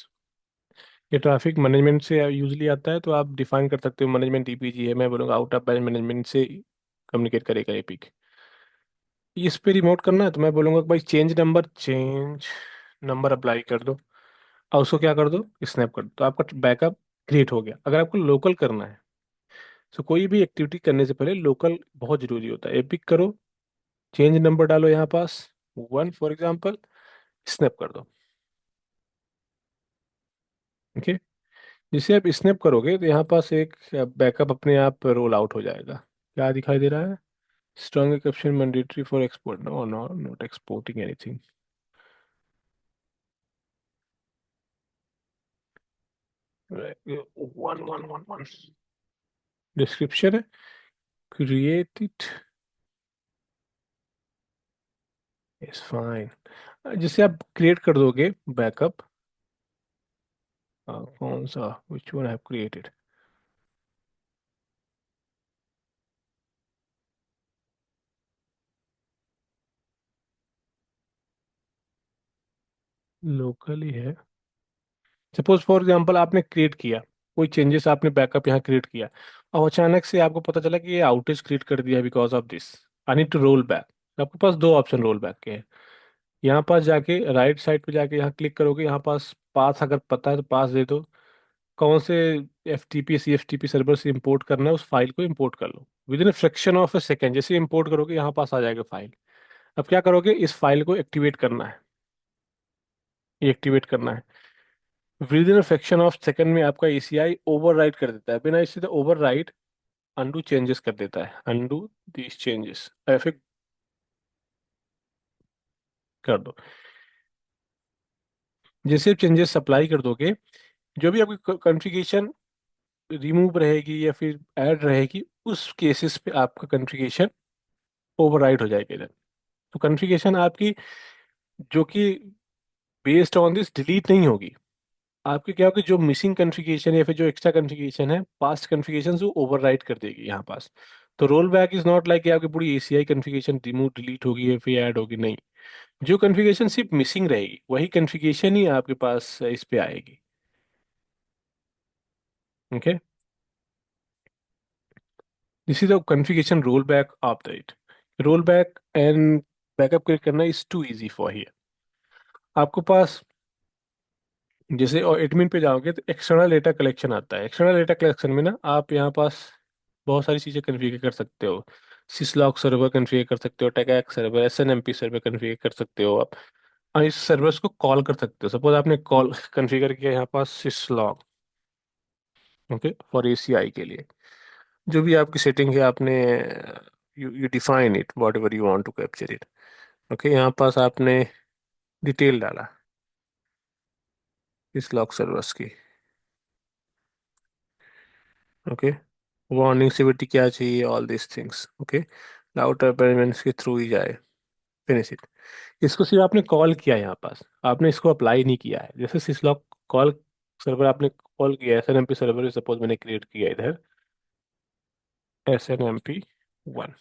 ये ट्रैफिक मैनेजमेंट से यूजली आता है, तो आप डिफाइन कर सकते हो मैनेजमेंट ईपीजी है, मैं बोलूँगा आउट ऑफ बैंड मैनेजमेंट से कम्युनिकेट करेगा एपिक। इस पे रिमोट करना है तो मैं बोलूँगा कि भाई चेंज नंबर अप्लाई कर दो, और उसको क्या कर दो, स्नैप कर दो, तो आपका बैकअप क्रिएट हो गया। अगर आपको लोकल करना है तो कोई भी एक्टिविटी करने से पहले लोकल बहुत जरूरी होता है, एपिक करो, चेंज नंबर डालो यहाँ पास 1 फॉर एग्जाम्पल, स्नैप कर दो, ओके। जिसे आप स्नैप करोगे तो यहाँ पास एक बैकअप अपने आप रोल आउट हो जाएगा। क्या दिखाई दे रहा है, strong exception mandatory for export, no no not exporting anything, 1111 description है, क्रिएट इट इज फाइन। जिसे आप क्रिएट कर दोगे बैकअप, कौन सा, which one have created, local ही है। सपोज फॉर एग्जांपल आपने क्रिएट किया, कोई चेंजेस आपने बैकअप यहाँ क्रिएट किया, और अचानक से आपको पता चला कि ये आउटेज क्रिएट कर दिया because of this, I need to roll back. आपके पास दो ऑप्शन रोल बैक के हैं, यहाँ पास जाके राइट साइड पे जाके यहाँ क्लिक करोगे, यहाँ पास पास अगर पता है तो पास दे दो। कौन से F T P C F T P server से इंपोर्ट करना है उस फाइल को इंपोर्ट कर लो with in fraction of a second. जैसे इंपोर्ट करोगे यहाँ पास आ जाएगा फाइल। अब क्या करोगे, इस फाइल को एक्टिवेट करना है। ये एक्टिवेट करना है with in fraction of second में आपका एसीआई ओवरराइट कर देता है, बिना इससे तो ओवरराइट अनडू चेंजेस कर देता है, अनडू दीज चेंजेस इफेक्ट कर दो। जैसे चेंजेस अप्लाई कर दोगे, जो भी आपकी कॉन्फ़िगरेशन रिमूव रहेगी या फिर ऐड रहेगी, उस केसेस पे आपका कॉन्फ़िगरेशन ओवरराइट हो जाएगा इधर। तो कॉन्फ़िगरेशन आपकी जो कि बेस्ड ऑन दिस डिलीट नहीं होगी। आपके क्या होगा, जो मिसिंग कॉन्फ़िगरेशन या फिर जो एक्स्ट्रा कॉन्फ़िगरेशन है, पास्ट कॉन्फ़िगरेशन वो ओवरराइट कर देगी यहाँ पास। तो roll back is not like कि आपकी पूरी एसीआई कॉन्फ़िगरेशन रिमूव डिलीट होगी या फिर ऐड होगी, नहीं। जो कॉन्फ़िगरेशन सिर्फ मिसिंग रहेगी वही कॉन्फ़िगरेशन ही आपके पास इस पे आएगी। Okay, this is the configuration roll back update. Roll back and backup create करना is too easy for here. आपके पास जैसे और एडमिन पे जाओगे तो एक्सटर्नल डेटा कलेक्शन आता है। एक्सटर्नल डेटा कलेक्शन में ना आप यहाँ पास बहुत सारी चीज़ें कन्फिगर कर सकते हो। सिसलॉग सर्वर कन्फिगर कर सकते हो, टेकैक सर्वर, एसएनएमपी सर्वर कन्फिगर कर सकते हो आप। और इस सर्वर्स को कॉल कर सकते हो। सपोज आपने कॉल कन्फिगर किया यहाँ पास सिसलॉग, ओके, फॉर एसीआई के लिए। जो भी आपकी सेटिंग है आपने, you define it whatever you want to capture it. Okay, यहाँ पास आपने डिटेल डाला सिसलॉग सर्वर्स की। ओके, वार्निंग सिविटी क्या चाहिए, all this things. Okay, router payments के थ्रू ही जाए, फिनिश इट। इसको सिर्फ आपने कॉल किया यहाँ पास, आपने इसको अप्लाई नहीं किया है। जैसे सिसलॉग कॉल सर्वर आपने कॉल किया, एसएनएमपी सर्वर सपोज मैंने क्रिएट किया इधर, SNMP 1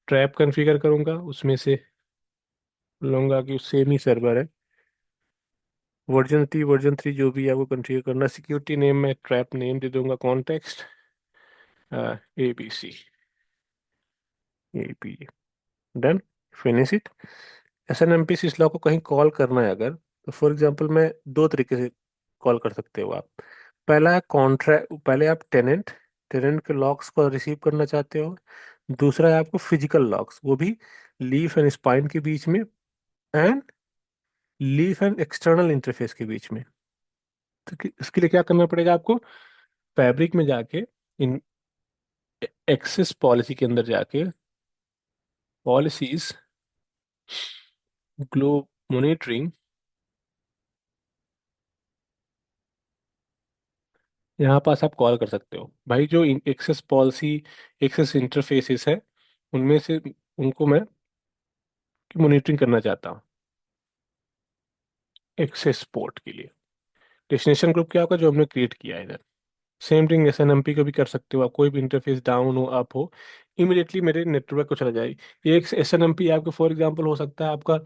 ट्रैप कॉन्फ़िगर करूंगा, उसमें से लूंगा कि सेम ही सर्वर है। वर्जन 3 जो भी है वो कॉन्फ़िगर करना। सिक्योरिटी नेम में ट्रैप नेम दे दूंगा, context ABC AP, done, finish it. SNMP सिस्लॉग को कहीं कॉल करना है अगर, तो फॉर एग्जांपल मैं दो तरीके से कॉल कर सकते हो आप। पहला है कॉन्ट्रैक्ट, पहले आप टेनेंट टेनेंट के लॉग्स को रिसीव करना चाहते हो। दूसरा है आपको फिजिकल लॉग्स, वो भी लीफ एंड स्पाइन के बीच में, and leaf and external interface के बीच में। तो इसके लिए क्या करना पड़ेगा आपको, फैब्रिक में जाके इन एक्सेस पॉलिसी के अंदर जाके, पॉलिसीज, ग्लो मॉनिटरिंग, यहाँ पास आप कॉल कर सकते हो भाई। जो एक्सेस पॉलिसी, एक्सेस इंटरफेसेस है, उनमें से उनको मैं मॉनिटरिंग करना चाहता हूँ एक्सेस पोर्ट के लिए। डेस्टिनेशन ग्रुप क्या होगा, जो हमने क्रिएट किया है इधर। सेम थिंग एसएनएमपी को भी कर सकते हो आप। कोई भी इंटरफेस डाउन हो, अप हो, इमिडिएटली मेरे नेटवर्क को चला जाए। ये एक एसएनएमपी आपका फॉर एग्जांपल हो सकता है आपका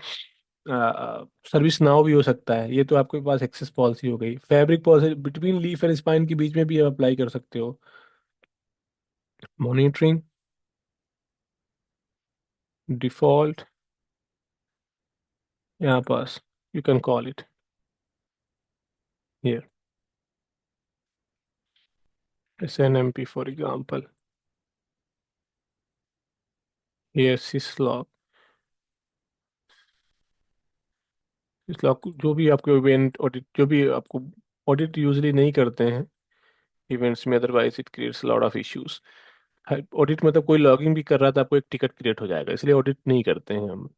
सर्विस नाउ भी हो सकता है। ये तो आपके पास एक्सेस पॉलिसी हो गई। Fabric policy between leaf and spine के बीच में भी आप अप्लाई कर सकते हो। मॉनिटरिंग डिफॉल्ट, यहाँ पास you can call it here SNMP for example, here syslog। syslog जो भी आपको इवेंट ऑडिट, जो भी आपको ऑडिट यूजली नहीं करते हैं इवेंट्स में, otherwise it creates lot of issues. Audit मतलब कोई लॉगिंग भी कर रहा था, आपको एक टिकट क्रिएट हो जाएगा, इसलिए ऑडिट नहीं करते हैं हम।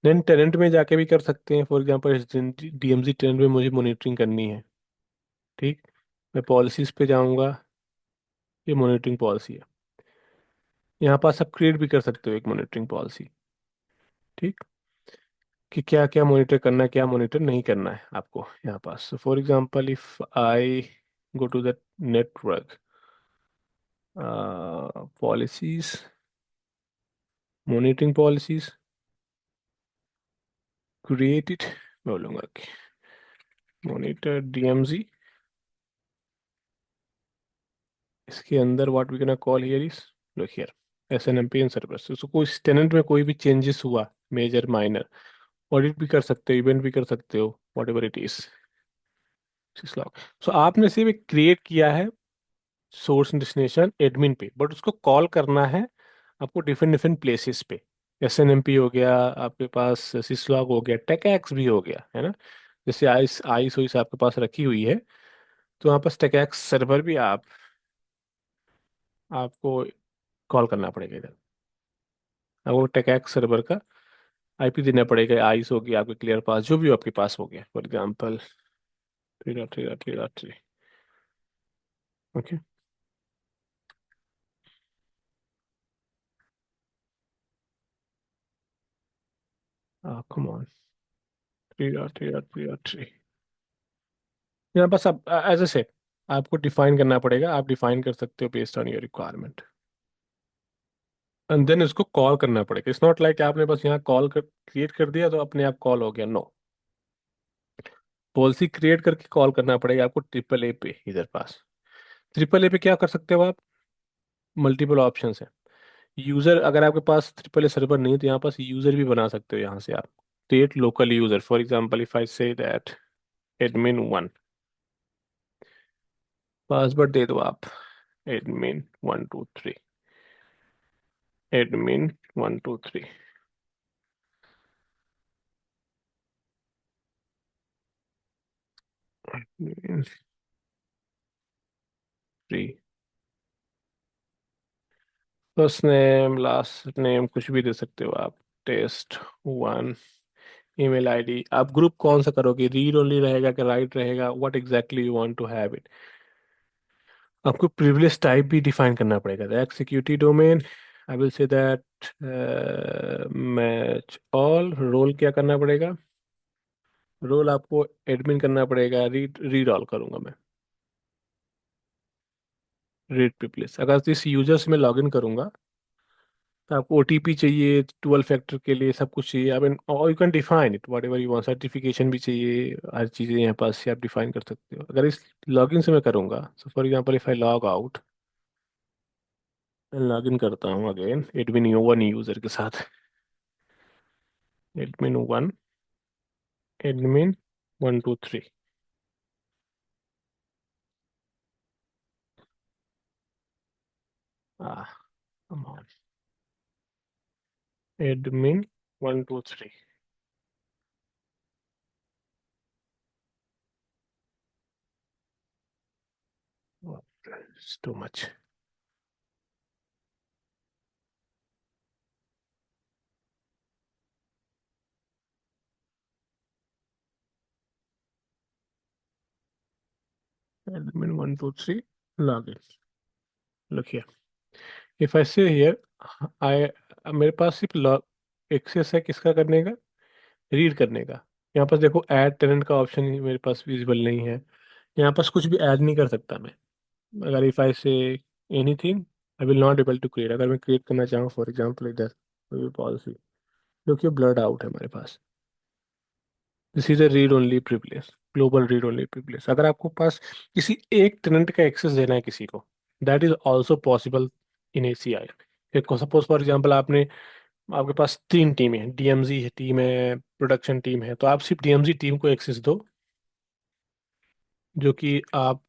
देन टेनेंट में जाके भी कर सकते हैं। फॉर एग्जांपल DMZ टेनेंट में मुझे मॉनिटरिंग करनी है, ठीक, मैं पॉलिसीज पे जाऊंगा, ये मॉनिटरिंग पॉलिसी है। यहाँ पास आप क्रिएट भी कर सकते हो एक मॉनिटरिंग पॉलिसी, ठीक, कि क्या क्या मॉनिटर करना है, क्या मॉनिटर नहीं करना है आपको यहाँ पास। For example if I go to the network policies, monitoring policies, create it, बोलूंगा कि मॉनिटर DMZ। इसके अंदर what we can call here is, look here, SNMP and service. उसको कोई टेनेंट में कोई भी चेंजेस हुआ, मेजर माइनर, ऑडिट भी कर सकते हो, इवेंट भी कर सकते हो, whatever it is. Log. So आपने सिर्फ एक क्रिएट किया है सोर्स डेस्टिनेशन एडमिन पे, बट उसको कॉल करना है आपको डिफरेंट डिफरेंट प्लेसेस पे। SNMP हो गया, आपके पास सिसलॉग हो गया, टेकैक्स भी हो गया, है ना। जैसे आइस आइस ओइस आपके पास रखी हुई है, तो वहाँ पास टेकैक्स सर्वर भी आपको कॉल करना पड़ेगा इधर। आपको टेकैक्स सर्वर का IP देना पड़ेगा। आइस हो गया, आपके क्लियर पास, जो भी आपके पास हो गया, for example 3.3.3.3। Okay. Come on, 3.3.3.3। यहाँ बस आप एज ए से आपको डिफाइन करना पड़ेगा। आप डिफाइन कर सकते हो based on your requirement, and then इसको कॉल करना पड़ेगा। इट्स नॉट लाइक आपने बस यहाँ कॉल कर क्रिएट कर दिया तो अपने आप कॉल हो गया, नो। पॉलिसी क्रिएट करके कॉल करना पड़ेगा आपको AAA पे इधर पास। AAA पे क्या कर सकते हो आप? मल्टीपल ऑप्शन है। यूजर, अगर आपके पास AAA सर्वर नहीं है तो यहाँ पास यूजर भी बना सकते हो। यहाँ से आप create local user, for example if I say that admin 1, password दे दो आप admin 1 2 3, admin 1 2 3। 3, first name last name कुछ भी दे सकते हो आप। test 1, email ID। आप ग्रुप कौन सा करोगे? रीड ओनली रहेगा कि राइट रहेगा? What exactly you want to have it. आपको प्रिविलेज टाइप भी डिफाइन करना पड़ेगा। That security domain, I will say that match all. Role क्या करना पड़ेगा? रोल आपको एडमिन करना पड़ेगा। रीड रीड ऑल करूंगा मैं। रीड प्रिविलेज, अगर इस यूजर से मैं लॉगिन करूंगा तो आपको OTP चाहिए, 12 फैक्टर के लिए सब कुछ चाहिए। आई मीन और you can define it what ever you want. Certification भी चाहिए, हर चीज़ें यहाँ पास से आप डिफाइन कर सकते हो। अगर इस लॉगिन से मैं करूँगा, so for example if I log out, login करता हूँ अगेन admin 1 यूज़र के साथ। admin 1, admin 1 2 3। ah come on, admin 1 2 3। It's too much। admin 1 2 3 login। look here, if I say here, I मेरे पास सिर्फ लॉग एक्सेस है किसका करने का? रीड करने का। यहाँ पास देखो ऐड टेनेंट का ऑप्शन ही मेरे पास विजिबल नहीं है। यहाँ पास कुछ भी ऐड नहीं कर सकता मैं। अगर if I say anything, I will not able to create. अगर मैं क्रिएट करना चाहूँ फॉर एग्जाम्पल इधर कोई भी पॉलिसी, जो कि ब्लड आउट है हमारे पास। This is a read only privilege, global read only privilege. अगर आपको पास किसी एक टेनेंट का एक्सेस देना है किसी को, that is also possible in ACI। Suppose for example आपके पास 3 टीमें हैं, DMZ टीम है, प्रोडक्शन टीम है, तो आप सिर्फ DMZ टीम को एक्सेस दो, जो कि आप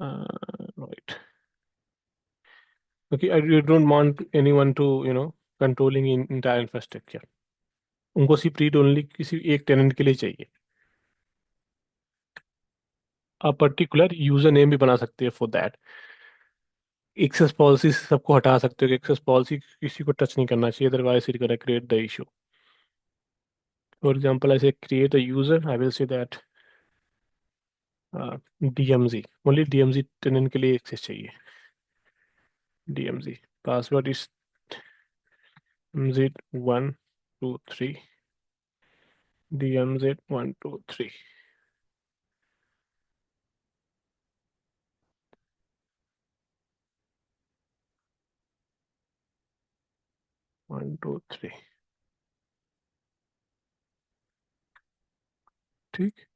राइट, क्योंकि you don't want anyone to controlling in entire infrastructure. उनको सिर्फ रीड ओनली किसी एक टेनेंट के लिए चाहिए। आप पर्टिकुलर यूजर नेम भी बना सकते हैं फॉर दैट। एक्सेस पॉलिसी से सबको हटा सकते हो कि एक्सेस पॉलिसी किसी को टच नहीं करना चाहिए, otherwise it gonna create the issue. For example ऐसे create a user, I will say that DMZ, only DMZ tenant के लिए एक्सेस चाहिए। DMZ password is DMZ 1 2 3, DMZ 1 2 3। 1 2 3। ठीक।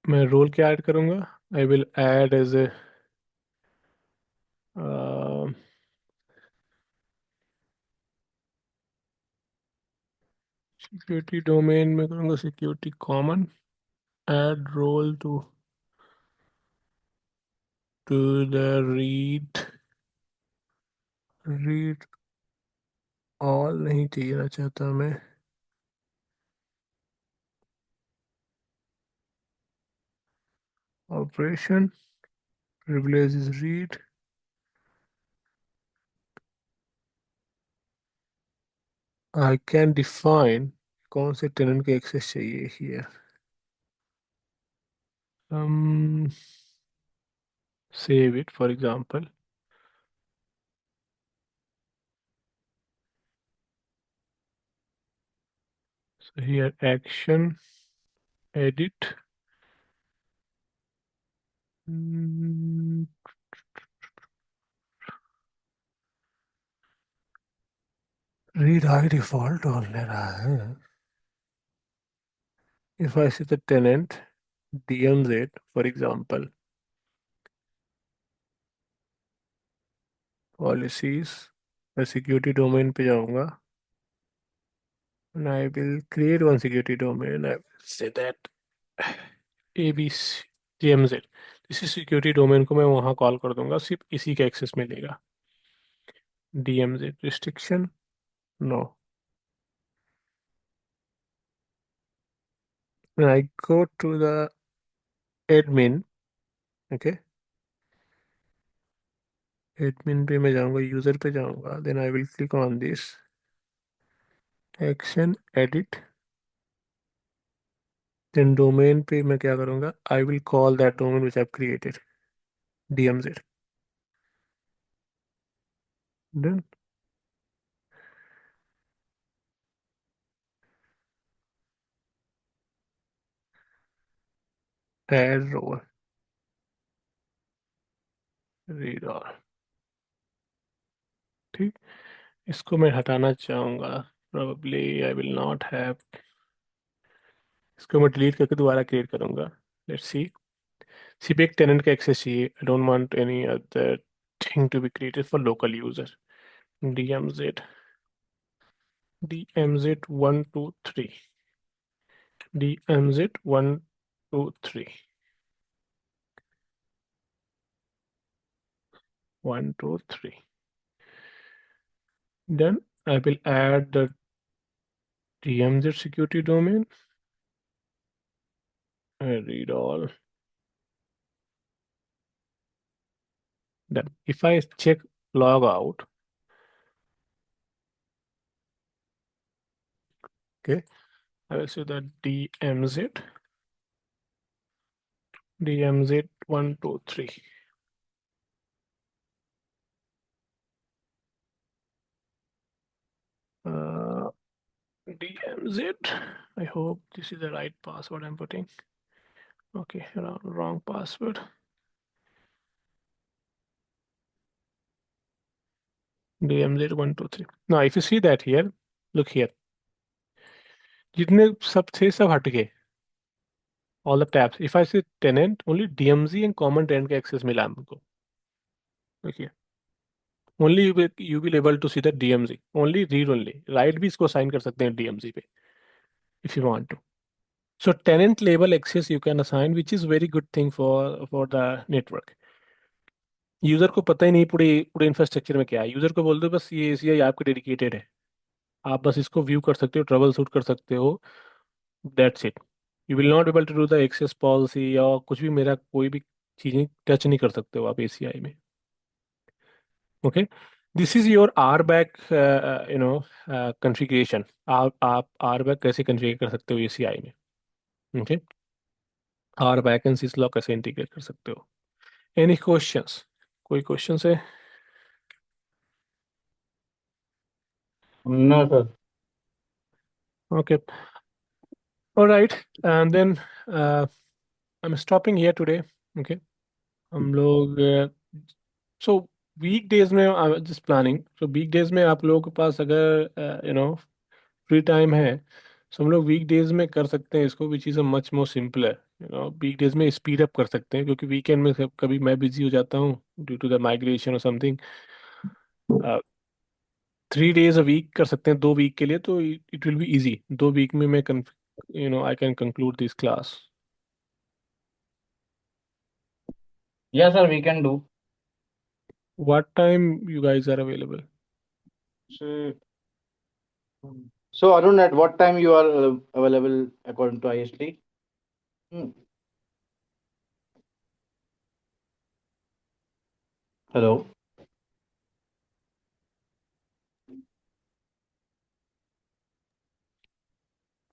मैं रोल क्या ऐड करूंगा? I will add as a security domain में करूँगा security common, add role to the read, read all नहीं चाहिए ना चाहता मैं, operation privilege is read, I can define कौन से टेनेंट के एक्सेस चाहिए here. um Save it for example. So here action, edit, mm, read by default on ले रहा है. If I see the tenant DMZ for example, policies, मैं security domain पे जाऊंगा and I will create one security domain. I will say that ABC DMZ, इसी security domain को मैं वहाँ कॉल कर दूंगा, सिर्फ इसी का एक्सेस मिलेगा. DMZ restriction no. When I go to the admin, okay, admin पे मैं जाऊंगा, यूजर पे जाऊंगा, then I will click on this action edit, then domain पे मैं क्या करूंगा, I will call that domain which I've created, DMZ. Then add role, read all. ठीक, इसको मैं हटाना चाहूंगा, probably I will not have, इसको मैं डिलीट करके दोबारा क्रिएट करूंगा. Let's see. सिर्फ एक टेनेंट का एक्सेस चाहिए, I don't want any other thing to be created for local user. DMZ, DMZ123, DMZ123, 123. Then I will add the DMZ security domain. I read all. Then if I check log out, okay, I will see that DMZ123. Uh, DMZ. I hope this is the right password I'm putting. Okay, wrong password. DMZ123. Now, if you see that here, look here. जितने सब थे सब हट गए. All the tabs. If I say tenant, only DMZ and common tenant का access मिला हमको. देखिए. Only you will able to see the DMZ. Only read only. Write भी इसको assign कर सकते हैं DMZ पे, if you want to. So tenant label access you can assign, which is very good thing for the network. User को पता ही नहीं पूरे पूरे इंफ्रास्ट्रक्चर में क्या है. यूजर को बोल दो बस ये एसीआई आपके डेडिकेटेड है, आप बस इसको व्यू कर सकते हो, ट्रबल शूट कर सकते हो. That's it. You will not able to do the access policy या कुछ भी, मेरा कोई भी चीजें टच नहीं कर सकते हो आप एसीआई में. Okay, this is your R back configuration. आप आर बैक कैसे कॉन्फ़िगर कर सकते हो एसीआई में. Okay, R back and syslog कैसे इंटीग्रेट कर सकते हो. एनी क्वेश्चंस, कोई क्वेश्चंस है. No, sir. Okay, alright, and then I am stopping here today. Okay, हम लोग सो वीक डेज में just planning, so week days में आप लोगों के पास अगर फ्री टाइम है, सो हम लोग वीक डेज में कर सकते हैं इसको, which is a much more simpler. Week days में स्पीड अप कर सकते हैं, क्योंकि वीकेंड में कभी मैं बिजी हो जाता हूँ ड्यू टू द माइग्रेशन और समथिंग. 3 days a week कर सकते हैं 2 week के लिए, तो it will be easy. 2 week में मैं I can conclude this class. Yeah, sir, we can do. What time you guys are available? So, so Arun, at what time you are available according to IST? Hmm. Hello.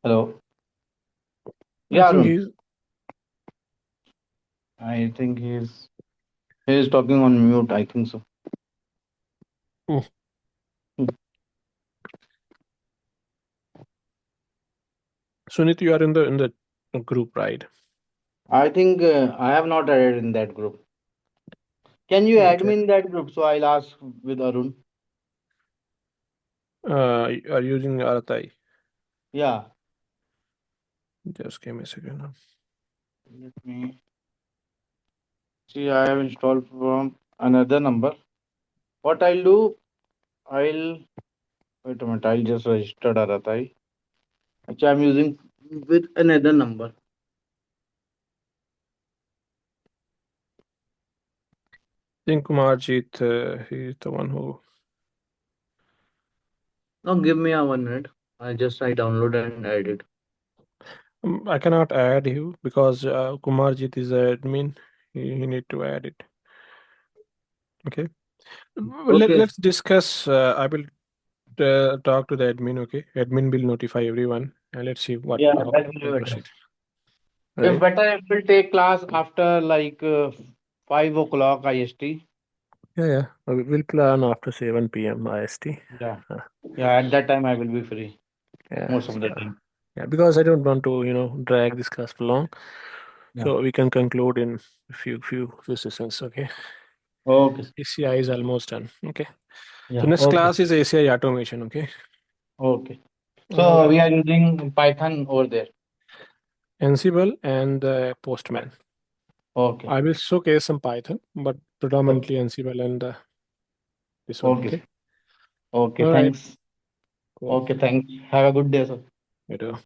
Hello. I Yeah, think Arun. he's. I think he's talking on mute. I think so. Oh, Hmm. Sunit, you are in the group, right? I think I have not added in that group. Can you add Okay. me in that group? So I'll ask with Arun. You are using Aratai. Yeah. Just give me a second now. Let me see. I have installed from another number. What I'll do, I'll wait a minute. I'll just register Aratai. Actually, I'm using with another number. I think Kumarjit, he's the one who. No, give me a 1 minute. I download and edit. I cannot add you because Kumarjit is a admin. He need to add it. Okay. Okay. Let's discuss. I will talk to the admin. Okay. Admin will notify everyone, and let's see what Yeah, how that we will can be better. proceed. If Right. better, it will take class after like 5 o'clock IST. Yeah, yeah. We'll plan after 7 p.m. IST. Yeah. Uh, Yeah, at that time I will be free yeah. most of the time. Yeah. Because I don't want to, drag this class for long. Yeah. So we can conclude in few sessions. Okay. Okay. ACI is almost done. Okay. So Yeah. next Okay. class is ACI automation. Okay. Okay. So Uh, we are using Python over there. Ansible and Postman. Okay. I will showcase some Python, but Okay. predominantly Ansible and this one. Okay. Okay. Okay. All right. Thanks. Cool. Okay. Thanks. Have a good day, sir. You too.